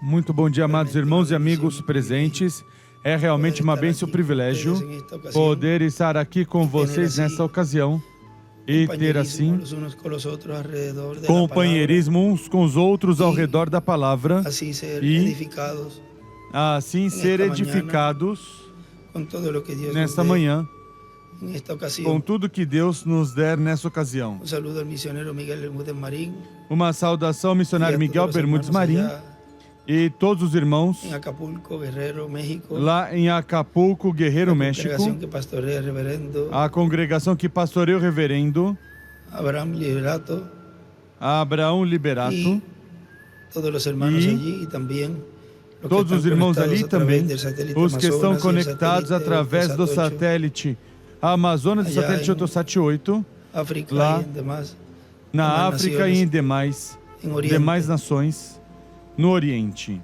Muito bom dia, amados irmãos e amigos presentes. É realmente uma bênção e um privilégio poder estar aqui com vocês nessa ocasião e ter assim companheirismo uns com os outros ao redor da palavra e assim ser edificados nesta manhã com tudo que Deus nos der nessa ocasião. Uma saudação ao missionário Miguel Bermúdez Marim e todos os irmãos lá em Acapulco, Guerreiro, México, a congregação que pastoreia o reverendo Abraão Liberato e todos os irmãos ali também, os que estão conectados através do satélite Amazonas, do satélite Eutelsat 8, lá na África e em demais nações no Oriente.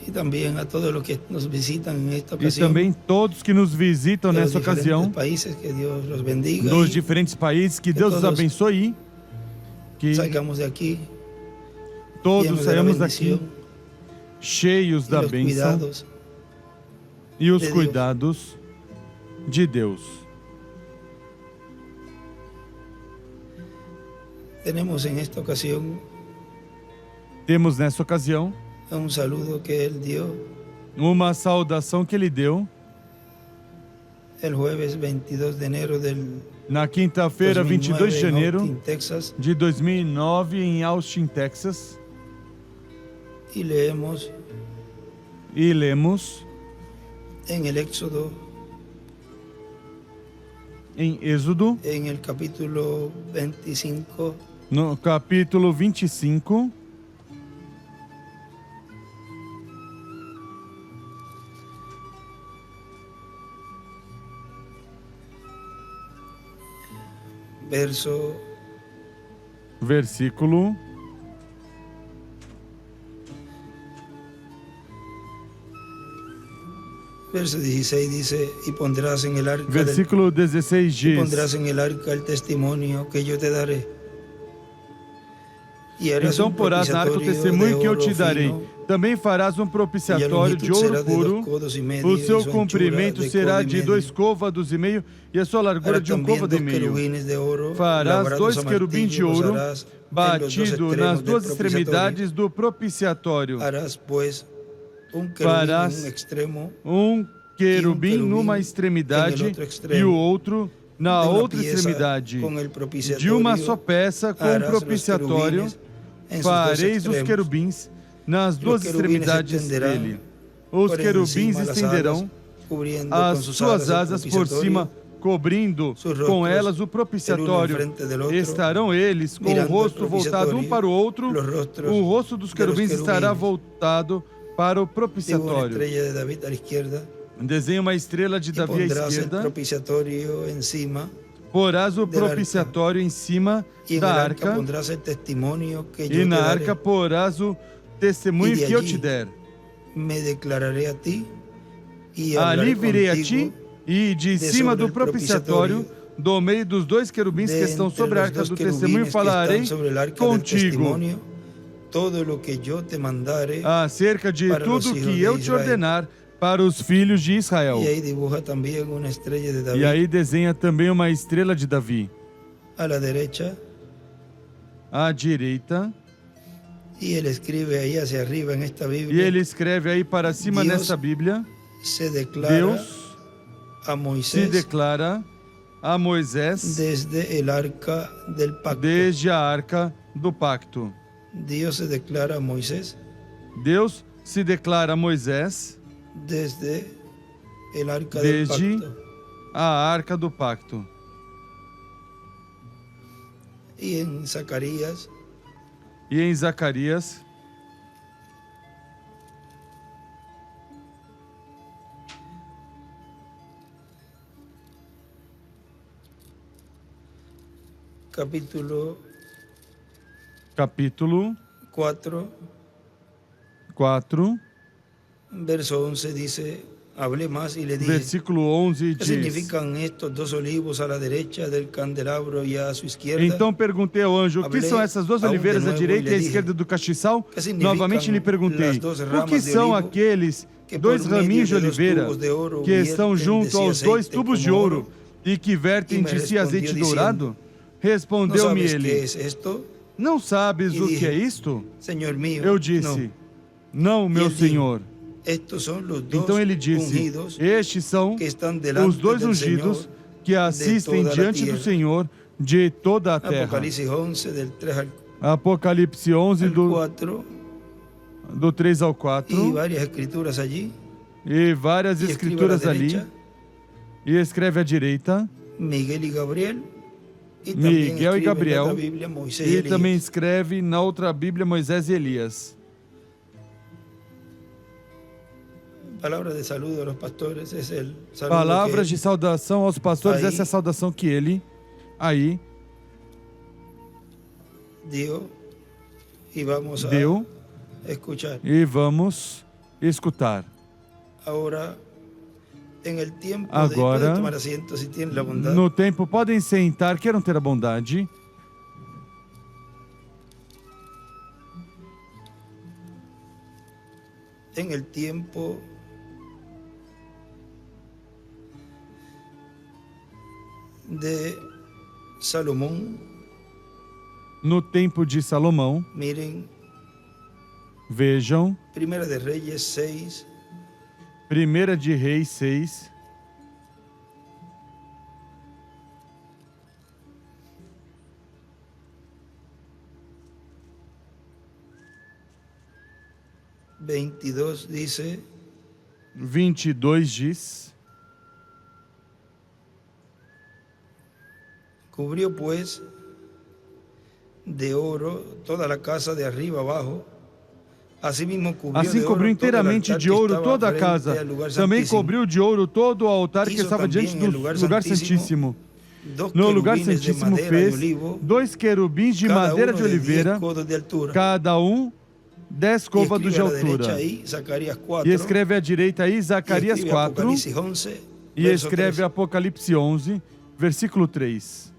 E também todos que nos visitam nessa ocasião, dos diferentes países, que Deus os abençoe, que todos saímos daqui cheios da bênção e os cuidados de Deus. Temos nessa ocasião uma saudação que Ele deu na quinta-feira, 22 de janeiro de 2009, em Austin, Texas. E lemos em Êxodo, no capítulo 25, versículo 16 diz: e pondrás em el arca, versículo 16 diz: pondrás em el arca el testimonio que eu te darei. Então porás na arca o testemunho que eu te darei. Também farás um propiciatório de ouro puro. O seu comprimento será de 2 côvados e meio e a sua largura de 1 côvado e meio. Farás 2 querubins de ouro batido nas 2 extremidades do propiciatório. Farás um querubim numa extremidade e o outro na outra extremidade. De uma só peça com o propiciatório fareis os querubins nas 2 extremidades dele. Os querubins estenderão as suas asas por cima, cobrindo com elas o propiciatório. Estarão eles com o rosto voltado um para o outro. O rosto dos querubins estará voltado para o propiciatório. Desenha uma estrela de Davi à esquerda. Porás o propiciatório em cima da arca, e na arca porás o testemunho que eu te der. Ali virei a ti, e de cima do propiciatório, do meio dos 2 querubins que estão sobre a arca do testemunho, falarei contigo acerca de tudo que eu te ordenar para os filhos de Israel. E aí desenha também uma estrela de Davi à direita. E ele escreve aí para cima nessa Bíblia: Deus se declara a Moisés desde a arca do pacto. Deus se declara a Moisés. Deus se declara a Moisés desde a arca do pacto. E em Zacarias, capítulo 4, verso 11 diz: Hablé más y le dije, Versículo 11 ¿qué diz: significan estos dos olivos a la derecha del candelabro y a su izquierda? Então perguntei ao anjo: o que são essas duas oliveiras à direita e à esquerda do castiçal? Novamente lhe perguntei: o que são aqueles dois raminhos de oliveira que estão junto aos dois tubos de ouro e que vertem de si azeite dourado? Respondeu-me ele: não sabes o que é isto? Eu disse: não, meu senhor. Então ele disse: estes são os dois ungidos que assistem diante do Senhor de toda a terra. Apocalipse 11, do 3 ao 4. E várias escrituras ali. E escreve à direita Miguel e Gabriel. E também escreve na outra Bíblia Moisés e Elias. Palavras de saudação aos pastores, essa é a saudação que ele aí deu e vamos escutar. Agora, no tempo, podem sentar, queiram ter a bondade. En el tiempo de Salomão. No tempo de Salomão. Mirem. Vejam. Primeira de Reis 6. Primeira de Reis 6. Dice. 22 diz. Cubrió pues de oro toda a casa de arriba abaixo. Assim cobriu inteiramente de ouro toda a casa. Também cobriu de ouro todo o altar que estava diante do lugar santíssimo. No lugar santíssimo fez 2 querubins de madeira de oliveira, cada um 10 côvados de altura. E escreve à direita aí Zacarias 4 e escreve Apocalipse 11, versículo 3.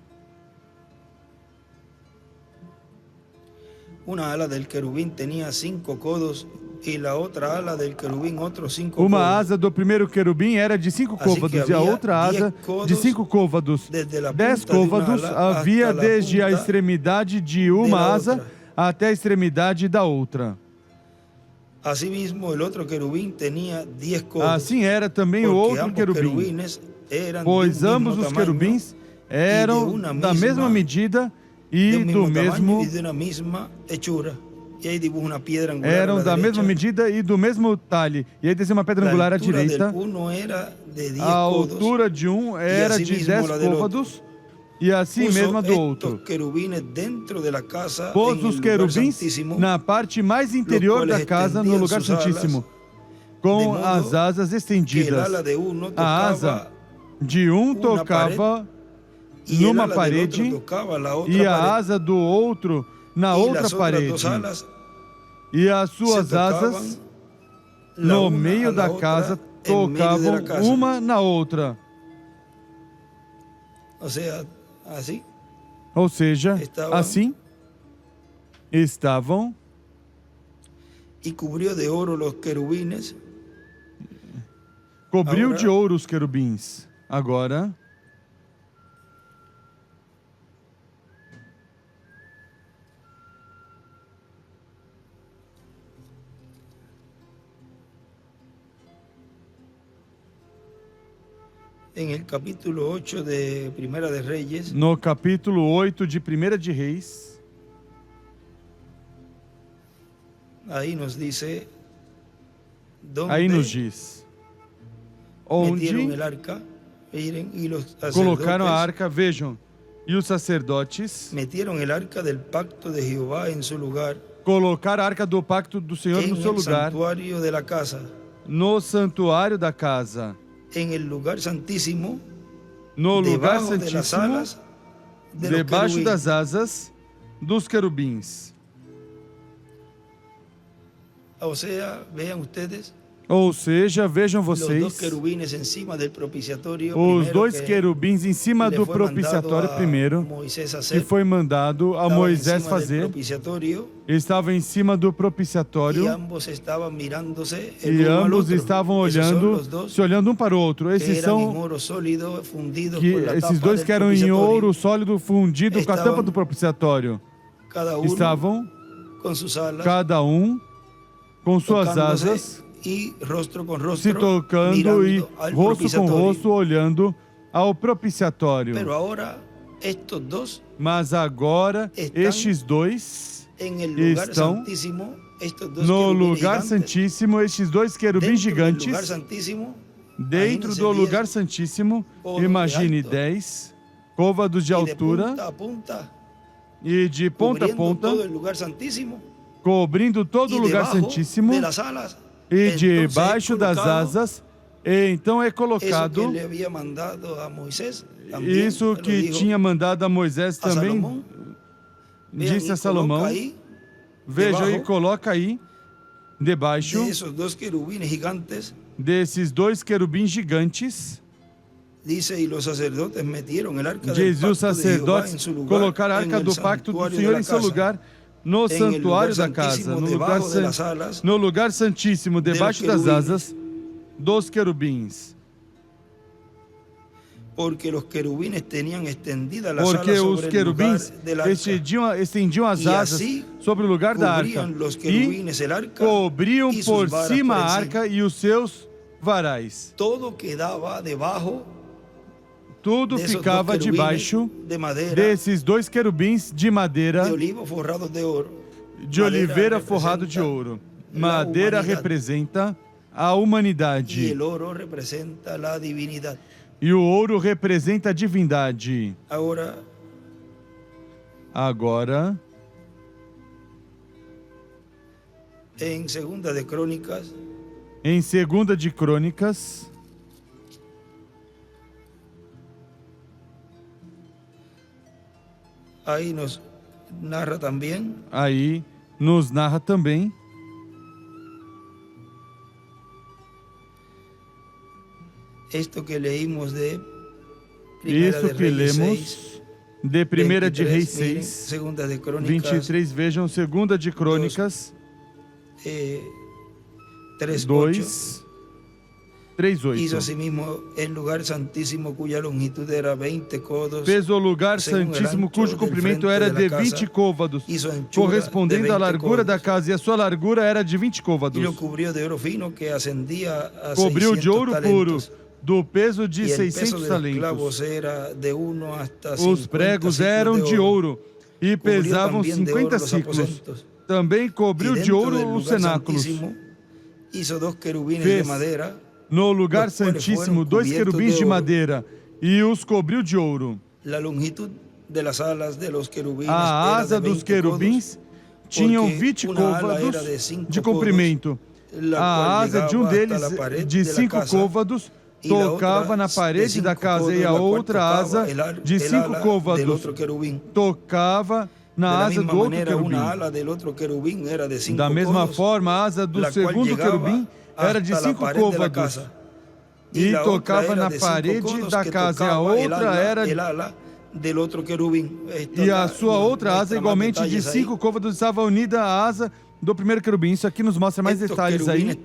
Uma ala del querubim tinha 5 codos e a outra ala del querubim outros 5 codos. Uma asa do primeiro querubim era de 5 côvados e a outra asa de 5 côvados. 10 côvados havia desde a extremidade de uma asa até a extremidade da outra. Assim era também o outro querubim, pois ambos os querubins eram da mesma medida e do mesmo eram da mesma medida e do mesmo talhe. E aí desenha uma pedra angular à direita. A altura de um era de 10 côvados e assim mesmo a do outro. Pôs os querubins na parte mais interior da casa, no lugar santíssimo, com as asas estendidas. A asa de um tocava numa parede e a asa do outro na outra parede. E as suas asas no meio da casa tocavam uma na outra. Ou seja, assim estavam. E cobriu de ouro os querubines. Cobriu de ouro os querubins. Agora. No capítulo 8 de Primeira de Reis. Aí nos diz onde colocaram a arca, vejam, e os sacerdotes colocaram a arca do pacto do Senhor no seu lugar, no santuário da casa. No lugar santíssimo, debaixo das asas dos querubins. Ou seja, vejam vocês, os dois querubins em cima do propiciatório primeiro, que foi mandado a Moisés fazer, estavam em cima do propiciatório e ambos estavam olhando, se olhando um para o outro. Esses dois que eram em ouro sólido fundido com a tampa do propiciatório. Estavam, cada um, com suas asas, se tocando e rosto com rosto olhando ao propiciatório. Mas agora estes dois estão no lugar santíssimo, estes dois querubins gigantes dentro do lugar santíssimo. Imagine 10 côvados de altura e de ponta a ponta, cobrindo todo o lugar santíssimo. E debaixo das asas, então é colocado isso que tinha mandado a Moisés também, disse a Salomão, veja e coloca aí, debaixo desses dois querubins gigantes, diz, e os sacerdotes colocaram a arca do pacto do Senhor em seu lugar, no santuário da casa, no lugar santíssimo, debaixo das asas dos querubins. Porque os querubins estendiam as asas sobre o lugar da arca e cobriam por cima a arca e os seus varais. Tudo ficava debaixo desses dois querubins de madeira, de oliveira forrado de ouro. Madeira representa a humanidade e o ouro representa a divindade. Agora, em 2 de Crônicas, aí nos narra também isto que lemos de 1 de Reis 6, 23, vejam 2 de Crônicas 2, 3:8. Hizo asimismo el lugar santísimo cuya longitud era 20 codos. Fez o lugar santíssimo cujo comprimento era de 20 côvados, correspondendo à largura da casa, e a sua largura era de 20 côvados. Cobriu de ouro puro, do peso de 600 talentos. Os pregos eram de ouro e pesavam 50 ciclos. Também cobriu de ouro os cenáculos. Fez no lugar santíssimo 2 querubins de madeira e os cobriu de ouro. A asa dos querubins tinham 20 côvados de comprimento. A asa de um deles, de 5 côvados, tocava na parede da casa, e a outra asa de 5 côvados tocava na asa do outro querubim. Da mesma forma, a asa do segundo querubim era de 5 côvados e tocava na parede da casa, e a outra era e a sua outra asa igualmente de 5 côvados estava unida à asa do primeiro querubim. Isso aqui nos mostra mais detalhes aí.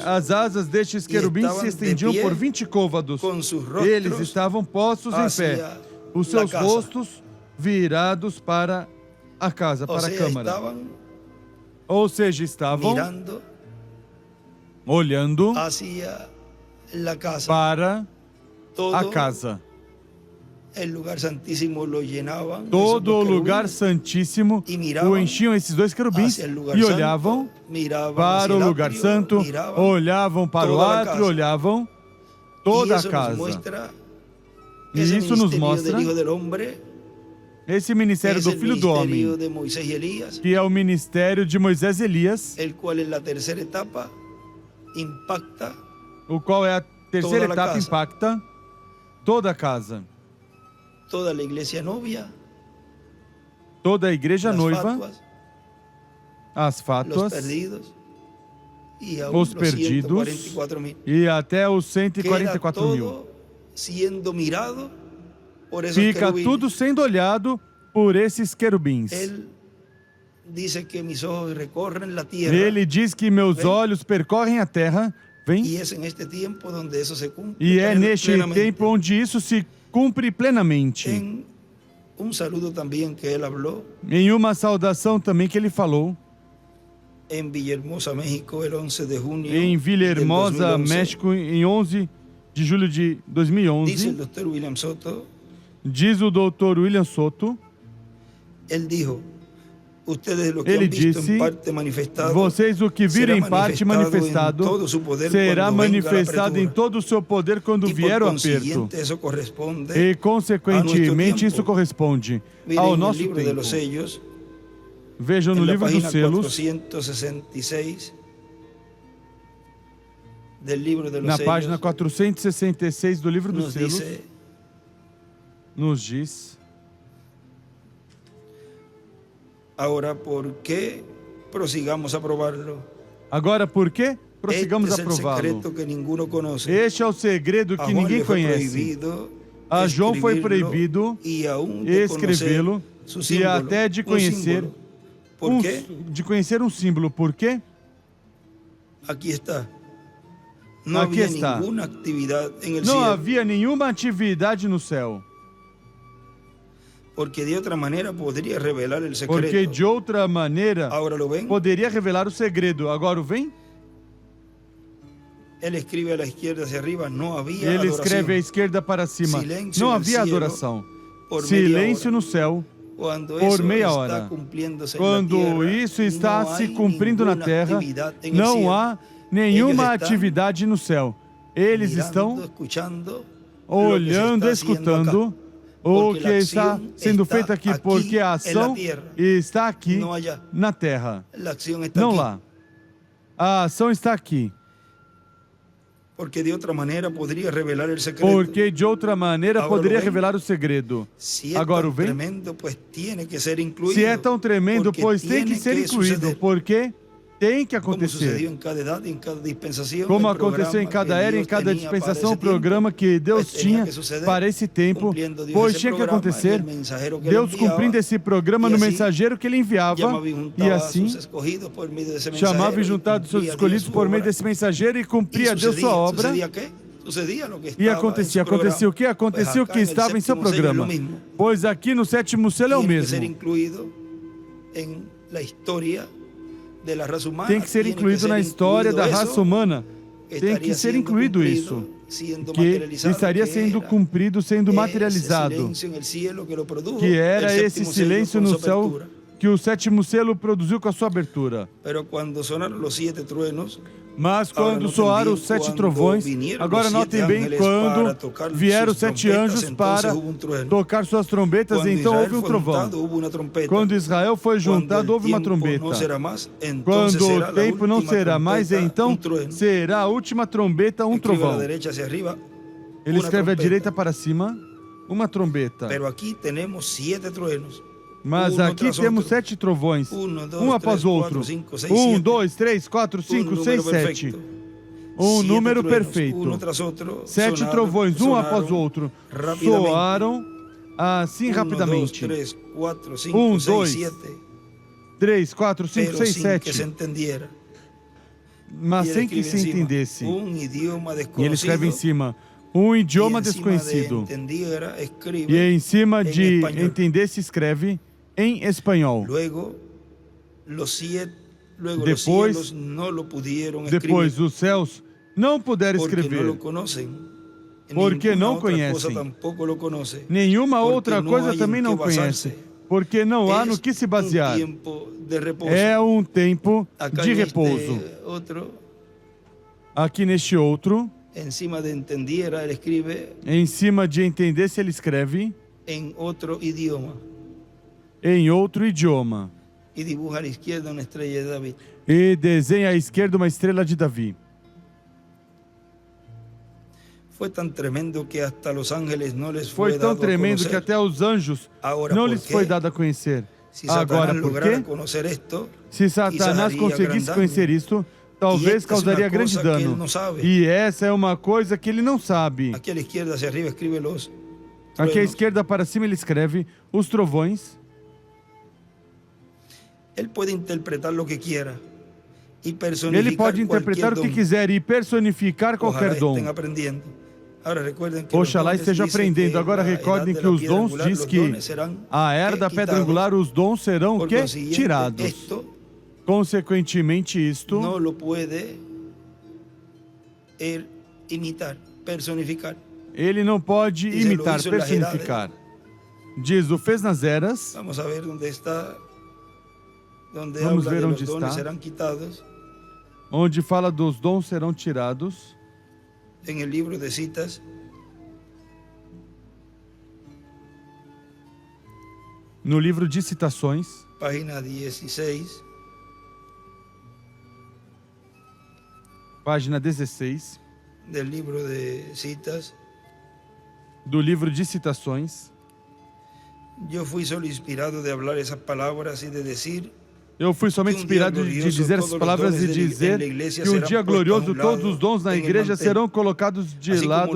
As asas destes querubins se estendiam por 20 côvados. Eles estavam postos em pé, os seus rostos virados para a casa, para a câmara. Ou seja, estavam olhando para a casa. Todo o lugar santíssimo o enchiam esses 2 querubins e olhavam para o lugar santo, olhavam para o átrio, olhavam toda a casa. E isso nos mostra esse ministério do Filho do Homem, que é o ministério de Moisés e Elias, o qual é a terceira etapa, impacta toda a casa. Toda a igreja noiva, as fátuas, os perdidos e até os 144 mil. Fica tudo sendo olhado por esses querubins. Ele diz que meus olhos percorrem a terra. Vem? E é neste tempo onde isso se cumpre plenamente. Em uma saudação também que ele falou, em Villahermosa, México, em 11 de julho de 2011, diz o Dr. William Soto, ele disse, vocês o que viram em parte manifestado, será manifestado em todo o seu poder quando vier o aperto. E, consequentemente, isso corresponde ao nosso tempo. Vejam no livro dos selos, na página 466 do livro dos selos, nos diz... Agora, por que prossigamos a provarlo? Agora, por que prossigamos a prová-lo? Este é o segredo que ninguém conhece. A João foi proibido escrevê-lo e até de conhecer um símbolo. Por quê? Aqui está. Não havia nenhuma atividade no céu. Porque de outra maneira poderia revelar o segredo. Porque de outra maneira poderia revelar o segredo. Agora o vem? Ele escreve à esquerda hacia arriba, não havia adoração. Ele escreve à esquerda para cima. Não havia adoração. Silêncio no céu por meia hora. Quando isso está se cumprindo na terra, não há nenhuma atividade no céu. Eles estão olhando, escutando o que está sendo feito aqui, porque a ação está aqui na terra, não lá. A ação está aqui. Porque de outra maneira poderia revelar o segredo. Porque de outra maneira poderia revelar o segredo. Agora o vem? Se é tão tremendo, pois tem que ser incluído. Porque tem que acontecer. Como aconteceu em cada era, em cada dispensação, o programa que Deus tinha para esse tempo, pois tinha que acontecer. Deus cumprindo esse programa no mensageiro que ele enviava, e assim chamava e juntava os seus escolhidos por meio desse mensageiro e cumpria Deus sua obra. E acontecia o que? Acontecia o que estava em seu programa. Pois aqui no sétimo selo é o mesmo. Tem que ser incluído na história da raça humana. Tem que ser incluído isso, que estaria sendo cumprido, sendo materializado, que era esse silêncio no céu que o sétimo selo produziu com a sua abertura. Mas quando soaram os 7 trovões, agora notem bem, quando vieram os 7 anjos para tocar suas trombetas, então houve um trovão. Quando Israel foi juntado, houve uma trombeta. Quando o tempo não será mais, então será a última trombeta, um trovão. Ele escreve à direita para cima, uma trombeta. Mas aqui temos 7 trovões, um após o outro. 1, 2, 3, 4, 5, 6, 7. Um número perfeito. 7 trovões, um após o outro, soaram assim rapidamente. 1, 2, 3, 4, 5, 6, 7. Mas sem que se entendesse. E ele escreve em cima, um idioma desconhecido. E em cima de entender se escreve em espanhol. Depois os céus não puderam escrever, porque não conhecem. Nenhuma outra coisa também não conhece, porque não há no que se basear. É um tempo de repouso. Aqui neste outro, em cima de entender se ele escreve em outro idioma. E desenha à esquerda uma estrela de Davi. Foi tão tremendo que até os anjos não lhes foi dado a conhecer. Agora, por quê? Se Satanás conseguisse conhecer isto, talvez causaria grande dano. E essa é uma coisa que ele não sabe. Aqui à esquerda hacia arriba escreve los Aqui à esquerda para cima ele escreve os trovões. Ele pode interpretar o que quiera. Ele pode interpretar o que quiser e personificar qualquer dom. Oxalá esteja aprendendo. Agora recordem que os dons diz que a era da pedra angular, os dons serão o quê? Tirados. Consequentemente, isto não lo pode imitar, personificar. Ele não pode imitar, personificar. Diz, o fez nas eras. Vamos ver onde está. Vamos ver onde está. Onde fala dos dons serão tirados. Em el livro de citas. No livro de citações. Página 16. Página 16. Del livro de citas. Do livro de citações. Eu fui só inspirado de falar essas palavras e de dizer. Eu fui somente inspirado de dizer essas palavras e dizer que um dia glorioso todos os dons na igreja serão colocados de lado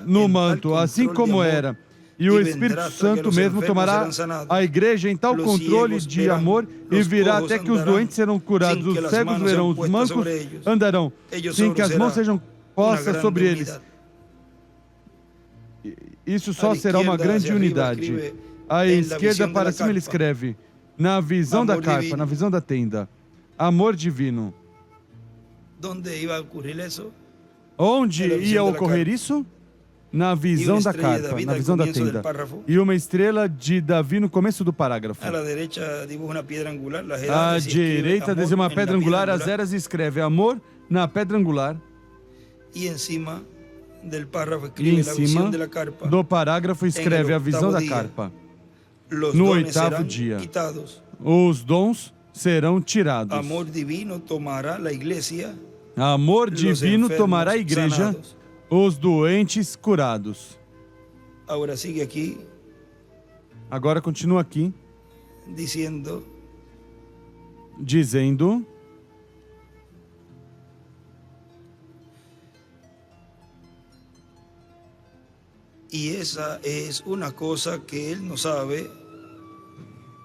no manto, assim como era. E o Espírito Santo mesmo tomará a igreja em tal controle de amor e virá até que os doentes serão curados, os cegos verão, os mancos andarão, sem que as mãos sejam postas sobre eles. Isso só será uma grande unidade. À esquerda para cima ele escreve, na visão da carpa, na visão da tenda, amor divino. Onde ia ocorrer isso? Na visão da carpa, na visão da tenda. E uma estrela de Davi no começo do parágrafo. À direita desenha uma pedra angular, as eras escreve amor na pedra angular. E em cima do parágrafo escreve a visão da carpa. No oitavo dia, os dons serão tirados. Amor divino tomará a igreja. Amor divino tomará a igreja, os doentes curados. Agora sigue aqui. Agora continua aqui. Dizendo. E essa é uma coisa que ele não sabe.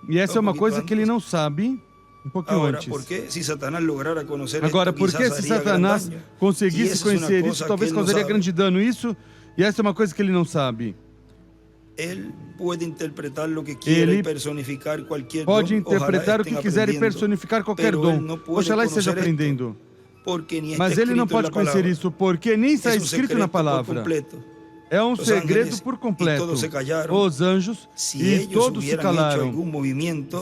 E essa é uma coisa que ele não sabe. Um pouquinho antes. Agora, por que se Satanás conseguisse conhecer isso, talvez causaria grande dano isso? E essa é uma coisa que ele não sabe. Ele pode interpretar o que quiser e personificar qualquer dom. Pode interpretar o que quiser e personificar qualquer dom. Oxalá esteja aprendendo. Mas ele não pode conhecer isso, porque nem está escrito na palavra. É um segredo por completo. Os anjos e todos se calaram.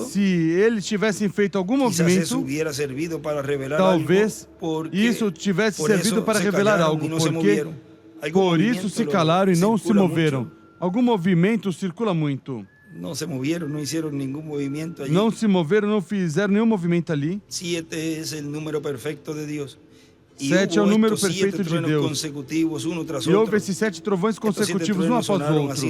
Se eles tivessem feito algum movimento, talvez isso tivesse servido para revelar algo, porque por isso se calaram e não se moveram. Algum movimento circula muito. Não se moveram, não fizeram nenhum movimento ali. Não se moveram, não fizeram nenhum movimento ali. 7 é o número perfeito de Deus. 7 é o número perfeito de Deus. E houve esses 7 trovões consecutivos, um após o outro.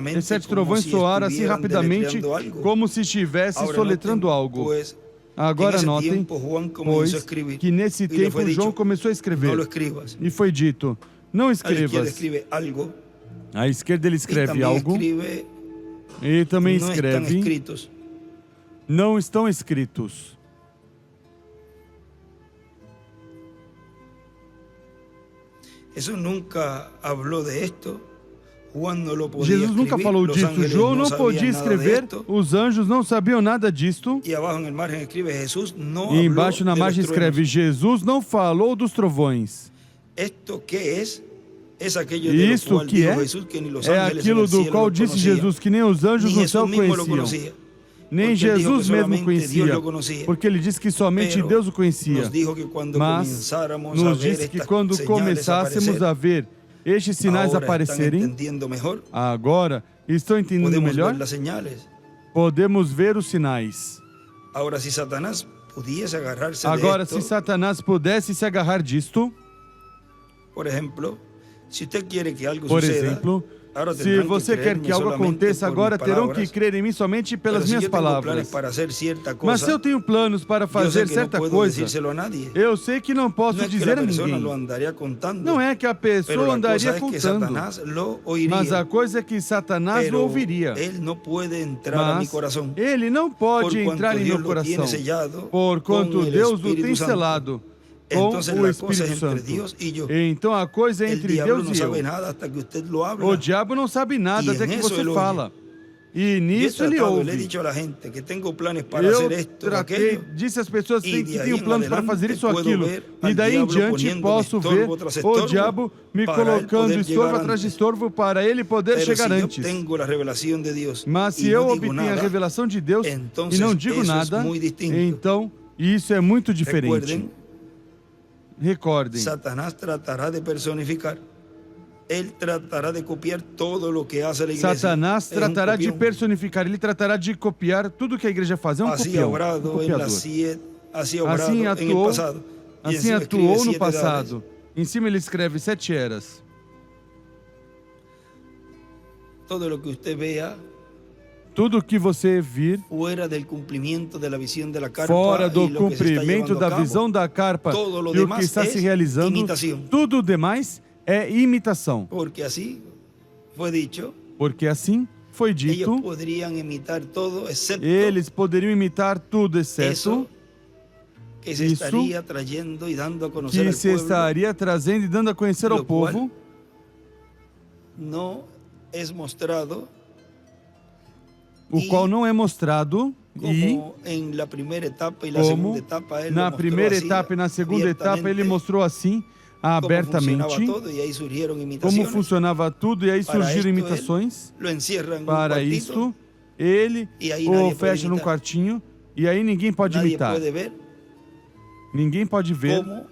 Esses 7 trovões soaram assim rapidamente, como se estivesse soletrando algo. Agora notem, pois, que nesse tempo João começou a escrever. E foi dito, não escrevas. À esquerda ele escreve algo. E também escreve, não estão escritos. Jesus nunca falou de esto. Jesus nunca falou disso. João não podia escrever. Os anjos não sabiam nada disto. E embaixo na margem escreve: Jesus não falou dos trovões. Isto que é? Isto que é? É aquilo do qual disse Jesus que nem os anjos no céu conheciam. Nem Jesus mesmo conhecia, porque ele disse que somente Deus o conhecia. Mas nos disse que quando começássemos a ver estes sinais aparecerem, agora estão entendendo melhor? Podemos ver os sinais. Agora, se Satanás pudesse se agarrar disto, por exemplo, Si usted quiere que algo Por suceda, exemplo, ahora se tendrán você que quer que creerme algo solamente aconteça por agora, mis terão que palabras. crer em mim somente pelas Pero si minhas yo tengo planes palavras. para hacer cierta Mas se cosa, eu tenho planos para yo sé fazer que no certa puedo coisa, decírselo a nadie. eu sei que não posso No es que dizer la a persona ninguém. lo andaría contando, Não é que a pero pessoa la andaria cosa es que contando, Satanás lo oiría. mas a coisa é que Satanás não Pero ouviria. él no puede entrar a mi Mas corazón. ele não pode Por entrar cuanto em Dios meu lo tiene coração, sellado porquanto con el Deus o Espíritu tem Santo. selado com Entonces o la cosa Espírito es entre Santo. Dios y yo. Então a coisa é El entre diablo Deus no e eu. sabe nada hasta que usted lo habla. O diabo não sabe nada E até que nisso você ele fala. E Yo he nisso ele tratado, le he ouve. dicho a la gente que tengo planes para Eu hacer esto o tratei, aquello. disse às pessoas E que de aí tinham em planos para adelante fazer isso ou puedo aquilo. ver E al daí em diablo diante poniéndome posso estorvo ver tras o estorvo diabo me para él colocando poder estorvo llegar atrás de antes. estorvo para ele poder Pero chegar si yo antes. tengo la revelación de Dios Mas se y eu no digo obtenho a nada, revelação de Deus e entonces não digo eso es nada, muy distinto. então isso é muito diferente. Recuerden, Recordem, Satanás tratará de personificar. Él tratará de copiar todo lo que hace la iglesia. Satanás Es un tratará de copión. personificar, ele tratará de copiar tudo que a igreja faz. É um Así copião, ha um obrado en copiador. las así ha obrado Assim en el atuou, pasado. Y assim encima escribe atuou no 7 passado. Em cima ele escreve 7 eras. edades. Todo lo que usted vea Tudo que você vir fuera del cumplimiento de la visión de la carpa fora y do lo que se está cumprimento llevando a da cabo, visão da carpa todo lo e o que demás está se es realizando, imitación. tudo demais é imitação. Porque así fue dicho, Porque assim foi ellos dito, podrían imitar todo excepto eles poderiam imitar tudo, exceto eso que se isso estaría trayendo y dando a conocer que al se pueblo, estaria trazendo e dando a conhecer ao Lo cual povo, no es mostrado o qual não é mostrado, e como en la primera etapa y la segunda como etapa él lo na mostró primeira así, etapa e na segunda etapa ele abiertamente, mostrou assim, cómo funcionaba abertamente, todo, y ahí surgieron como imitaciones. funcionava tudo, e aí Para surgiram esto, imitações. Lo encierran en un Para cuartito, isto, ele E aí o nadie pode fecha num imitar. quartinho e aí ninguém pode nadie imitar. puede ver Ninguém pode ver cómo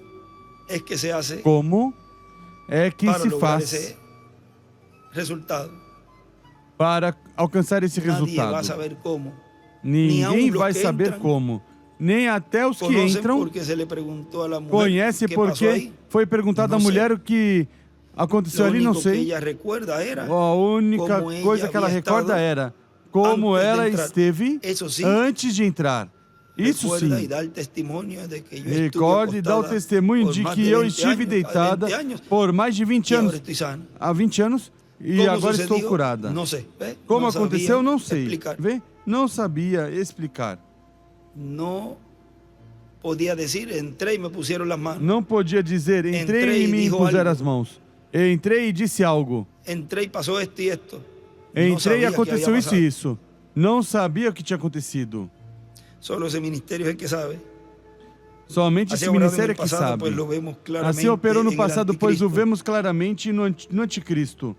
es que se hace como é que para se lograr faz ese resultado. para alcançar esse Nadie va a resultado. saber cómo. Ninguém aun los vai que saber entran como. Nem até os que Conocen entram porque se le preguntó a la mujer conhece qué pasó porque ahí. foi perguntado à Não sei. mulher o que aconteceu Lo ali, não único que sei. ella recuerda era A única como ella coisa que ela había recorda estado era como antes de ela entrar. esteve Eso sí, antes de entrar. Isso recuerda y sim. da el testimonio de que yo Recorde e estuve dá o acostada testemunho por de más que de eu 20 estive años, deitada 20 años, por mais de 20 y ahora anos, estoy sana. há 20 anos, e ¿Cómo agora sucedió? estou curada. No sé. ¿Ve? Como No aconteceu, sabía não sei. explicar. Vê? Não sabia explicar. No podía decir, entré y me pusieron las manos. Não podia dizer, entrei Entrei e e me dijo impuseram algo. as mãos. Entrei e disse algo. Entré y pasó esto y esto. No Entrei e sabía que aconteceu había isso e pasado. isso. Não sabia o que tinha acontecido. Solo ese ministerio es el que sabe. Somente Así esse operado en ministério el é que pasado, sabe. pues lo vemos claramente Assim operou no en el passado, pois o anticristo. vemos claramente no anticristo.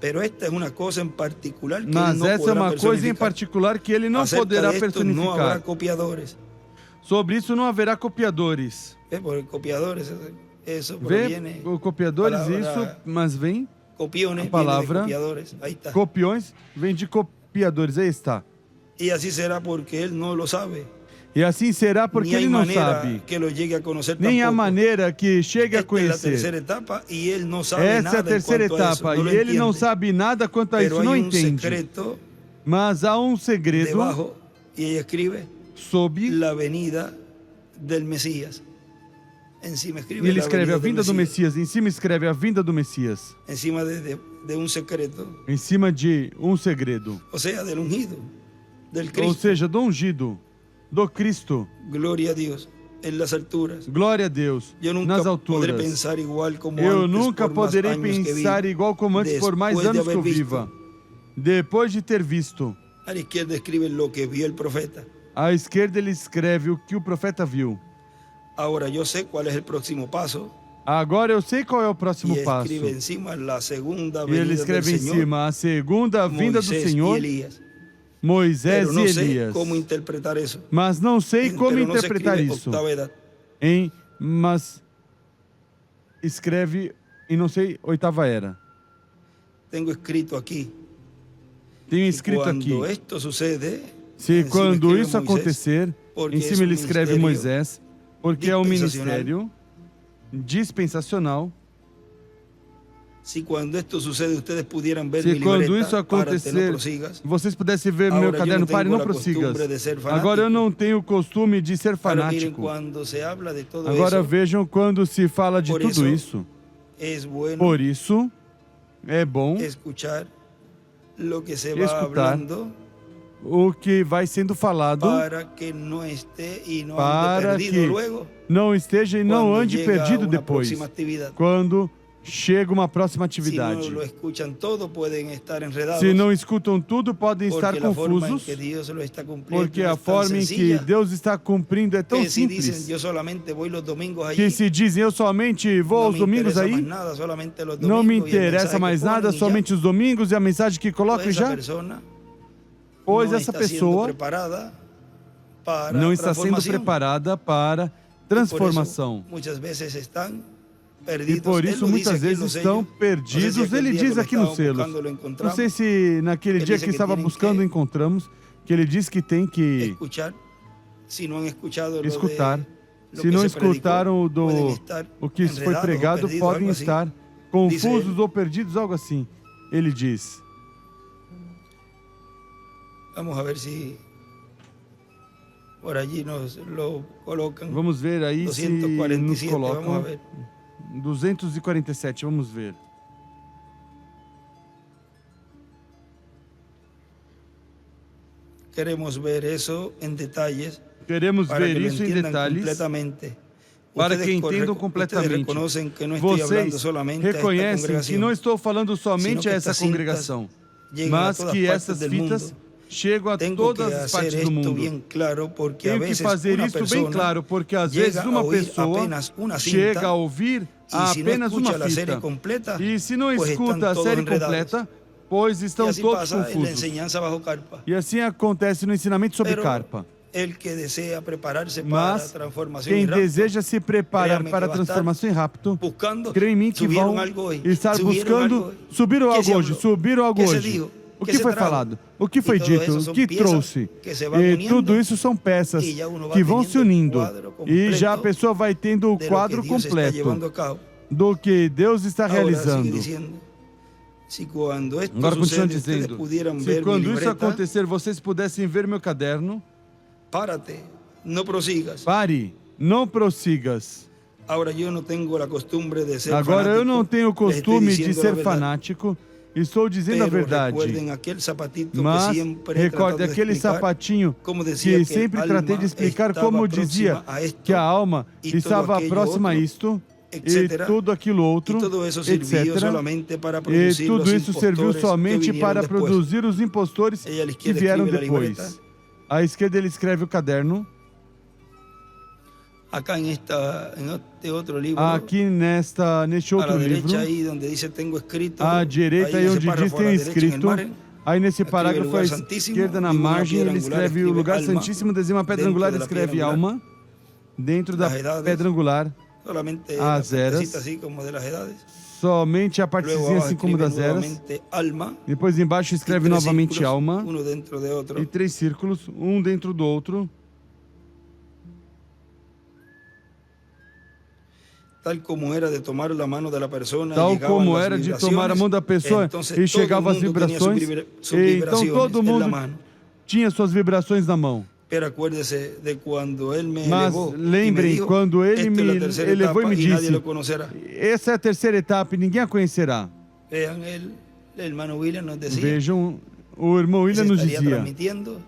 Pero esta es una cosa en particular que Mas él no essa é podrá uma coisa em personificar. particular que ele não Acerca poderá de esto no habrá personificar. copiadores. Sobre isso não haverá copiadores. Porque copiadores, eso Vê, proviene, o copiadores, palavra- isso, mas vem, copiones, a palavra- viene de copiadores. Ahí está. copiões, vem de copiadores, aí está. Y así será porque él no lo sabe. E assim será porque Ni hay ele não manera sabe. que lo llegue a conocer Nem há tampoco. maneira que chegue a Esta es la conhecer. tercera etapa y él no sabe Essa é nada a terceira en cuanto a etapa eso, no e lo ele não entiende. sabe nada quanto a Pero isso, não hay un entende. secreto Mas há um segredo debajo y ella escribe sob, la venida del Mesías. Encima escribe ele la escreve venida a vinda del do Mesías. Messias, em cima escreve a vinda do Messias, Encima de un secreto, em cima de um segredo, o sea, del ungido, del ou Cristo. seja, do ungido, do Cristo. Gloria a Dios en las alturas. Glória a Deus Yo nunca nas podré alturas. pensar igual como Eu antes nunca por más poderei años que pensar vivo. igual como antes por mais Después de anos que eu haber visto. viva. Depois de ter visto. A la izquierda escribe lo que vio el profeta. À esquerda ele escreve o que o profeta viu. Ahora yo sé cuál es el próximo paso. Agora eu sei qual é o próximo Y passo. escribe encima la segunda E ele venida del escreve em Señor, cima a segunda vinda do Moisés y Senhor, Elías. Moisés Pero no e sé Elias. cómo interpretar eso. Mas não sei como Pero no se interpretar escribe isso. octava edad. Mas escreve em não sei oitava era. Tengo escrito aquí. Tenho que escrito aqui. cuando esto sucede, Se encima quando escribe isso Moisés, acontecer, porque em es cima un ele escreve ministerio Moisés, porque é um dispensacional. ministério dispensacional Se quando isso sucede, vocês pudieran ver Se mi quando libreta, isso acontecer, párate, no prosigas. vocês pudessem ver meu Agora, eu caderno, não pare, tenho não a prossigas. costumbre de ser fanático. Agora eu não tenho o costume de ser Pero miren, fanático. quando se habla de todo Agora eso, vejam quando se fala de por tudo isso, isso. es bueno Por isso, é bom escuchar lo que se va escutar hablando o que vai sendo falado para que no esté y no ande para perdido que luego não esteja e não cuando ande llega perdido una depois, próxima actividad. quando chega uma próxima Si no atividade. lo escuchan todo, pueden estar enredados. Se não escutam tudo, podem estar porque la forma en confusos, que Dios lo está cumpliendo porque a es tan forma em que sencilla Deus está cumprindo é tão que si dicen simples, yo solamente voy los domingos allí, que se dizem eu somente vou no aos me domingos interesa aí, más nada, solamente los não me domingos y el interessa mensaje mais que ponen nada, y ya. somente os domingos e a mensagem que coloco e Pues esa já, persona pois no essa está siendo pessoa preparada para não a está sendo transformación. preparada para Y por eso transformação. muchas veces están E perdidos. por Él isso lo dice muitas aquí en vezes los estão sellos. No sé perdidos. si aquel Ele día diz cuando aqui nos estábamos selos. buscando lo Não encontramos. sei se naquele Ele dia disse que que estava tienen buscando que encontramos, que ele diz que tem que Escuchar, si no han escuchado lo escutar. de lo Se que não se escutaram predicó, pueden do estar o que foi enredados o pregado, perdidos, podem algo assim. estar confusos ou perdidos, algo assim. Ele diz. Vamos a ver si por allí nos lo colocan. Vamos ver aí se nos 247, vamos a colocam. ver. 247, vamos ver. Queremos ver eso en detalles Queremos para ver que lo isso em entiendan detalhes, completamente. para Ustedes que entendam ustedes completamente. reconocen que no estoy hablando Vocês solamente a esta reconhecem que congregación, não estou falando somente sino a que essa estas cintas congregação, llegan a mas todas que partes essas del fitas mundo. chegam a Tengo todas que as hacer partes do esto mundo. bien claro porque a Tenho que veces fazer una isto bem persona claro, porque às llega vezes a uma oír pessoa apenas una chega cinta a ouvir y si no apenas uma escucha la serie fita. completa, E se não pues escuta están a todos série enredados. completa, pois Y estão así todos pasa en la confusos. enseñanza bajo carpa. E assim acontece no ensinamento sobre Pero carpa. el que desea prepararse para Mas transformación quem y rapto, deseja se preparar créame para a que va a estar transformação em rápido, buscando, creia em mim que subieron vão algo hoy, estar subieron algo buscando hoy. subir ¿Qué algo se hoje, habló? subir algo ¿Qué se hoje. dijo? O ¿Qué que se foi trajo? falado? O que E foi todo dito? eso O son que piezas trouxe? que se van E uniendo, tudo isso são peças e já uno vai que vão se teniendo o unindo. quadro E já a completo pessoa vai tendo o de lo quadro que Dios está completo llevando a cabo. do que Deus está Ahora sigue realizando. diciendo, si cuando esto Agora continua sucede, ustedes dizendo, pudieran se ver mi quando isso libreta, acontecer, vocês pudessem ver meu caderno, párate, no prosigas. pare, não prossigas. Ahora yo no tengo la costumbre de ser Agora eu não fanático, tenho o les estoy costume de diciendo la ser verdad. fanático, estou dizendo a Pero verdade. recuerden aquel zapatito que Mas siempre he recorde tratado de aquele explicar, sapatinho como decía que que sempre el tratei de alma explicar estaba como próxima dizia a esto, que a alma y todo estava aquello próxima a otro, isto e etcétera, tudo aquilo outro, y todo eso sirvió etc. solamente para E producir tudo los isso serviu impostores que somente vinieron para después. produzir os impostores Ella a la que izquierda vieram escribe la depois. libreta. À esquerda ele escreve o caderno. Acá en este otro libro, Aqui neste a outro la livro, derecha ahí donde dice tengo escrito, à direita ahí aí ese onde diz párrafo a tem la derecha en el escrito. margen, Aí nesse escreve parágrafo à lugar santíssimo, esquerda na e uma margem pedra ele angular escreve o escreve lugar alma, santíssimo, desenha uma pedra dentro angular e de la escreve piedra angular, alma. Dentro da las edades, pedra angular, solamente as la eras, partecita así como de las edades. somente a Luego partezinha abajo assim como escribe das eras. nuevamente alma, Depois embaixo y escreve tres novamente círculos, alma. uno dentro de otro. E 3 círculos, um dentro do outro. Tal como era de tomar la mano de la persona, Tal llegaban como las era de tomar a mão da pessoa entonces e todo chegavam as mundo tenía vibrações. sus E então vibraciones todo en la mundo mano. tinha suas vibrações na mão. Pero acuérdese de cuando él me Mas elevó y me lembrem, dijo, quando ele esta me es la tercera elevou e etapa me y nadie disse: lo conocerá. essa é a terceira etapa e ninguém a conhecerá. Vean, el hermano William nos decía Vejam, o irmão que se William nos estaría dizia transmitiendo,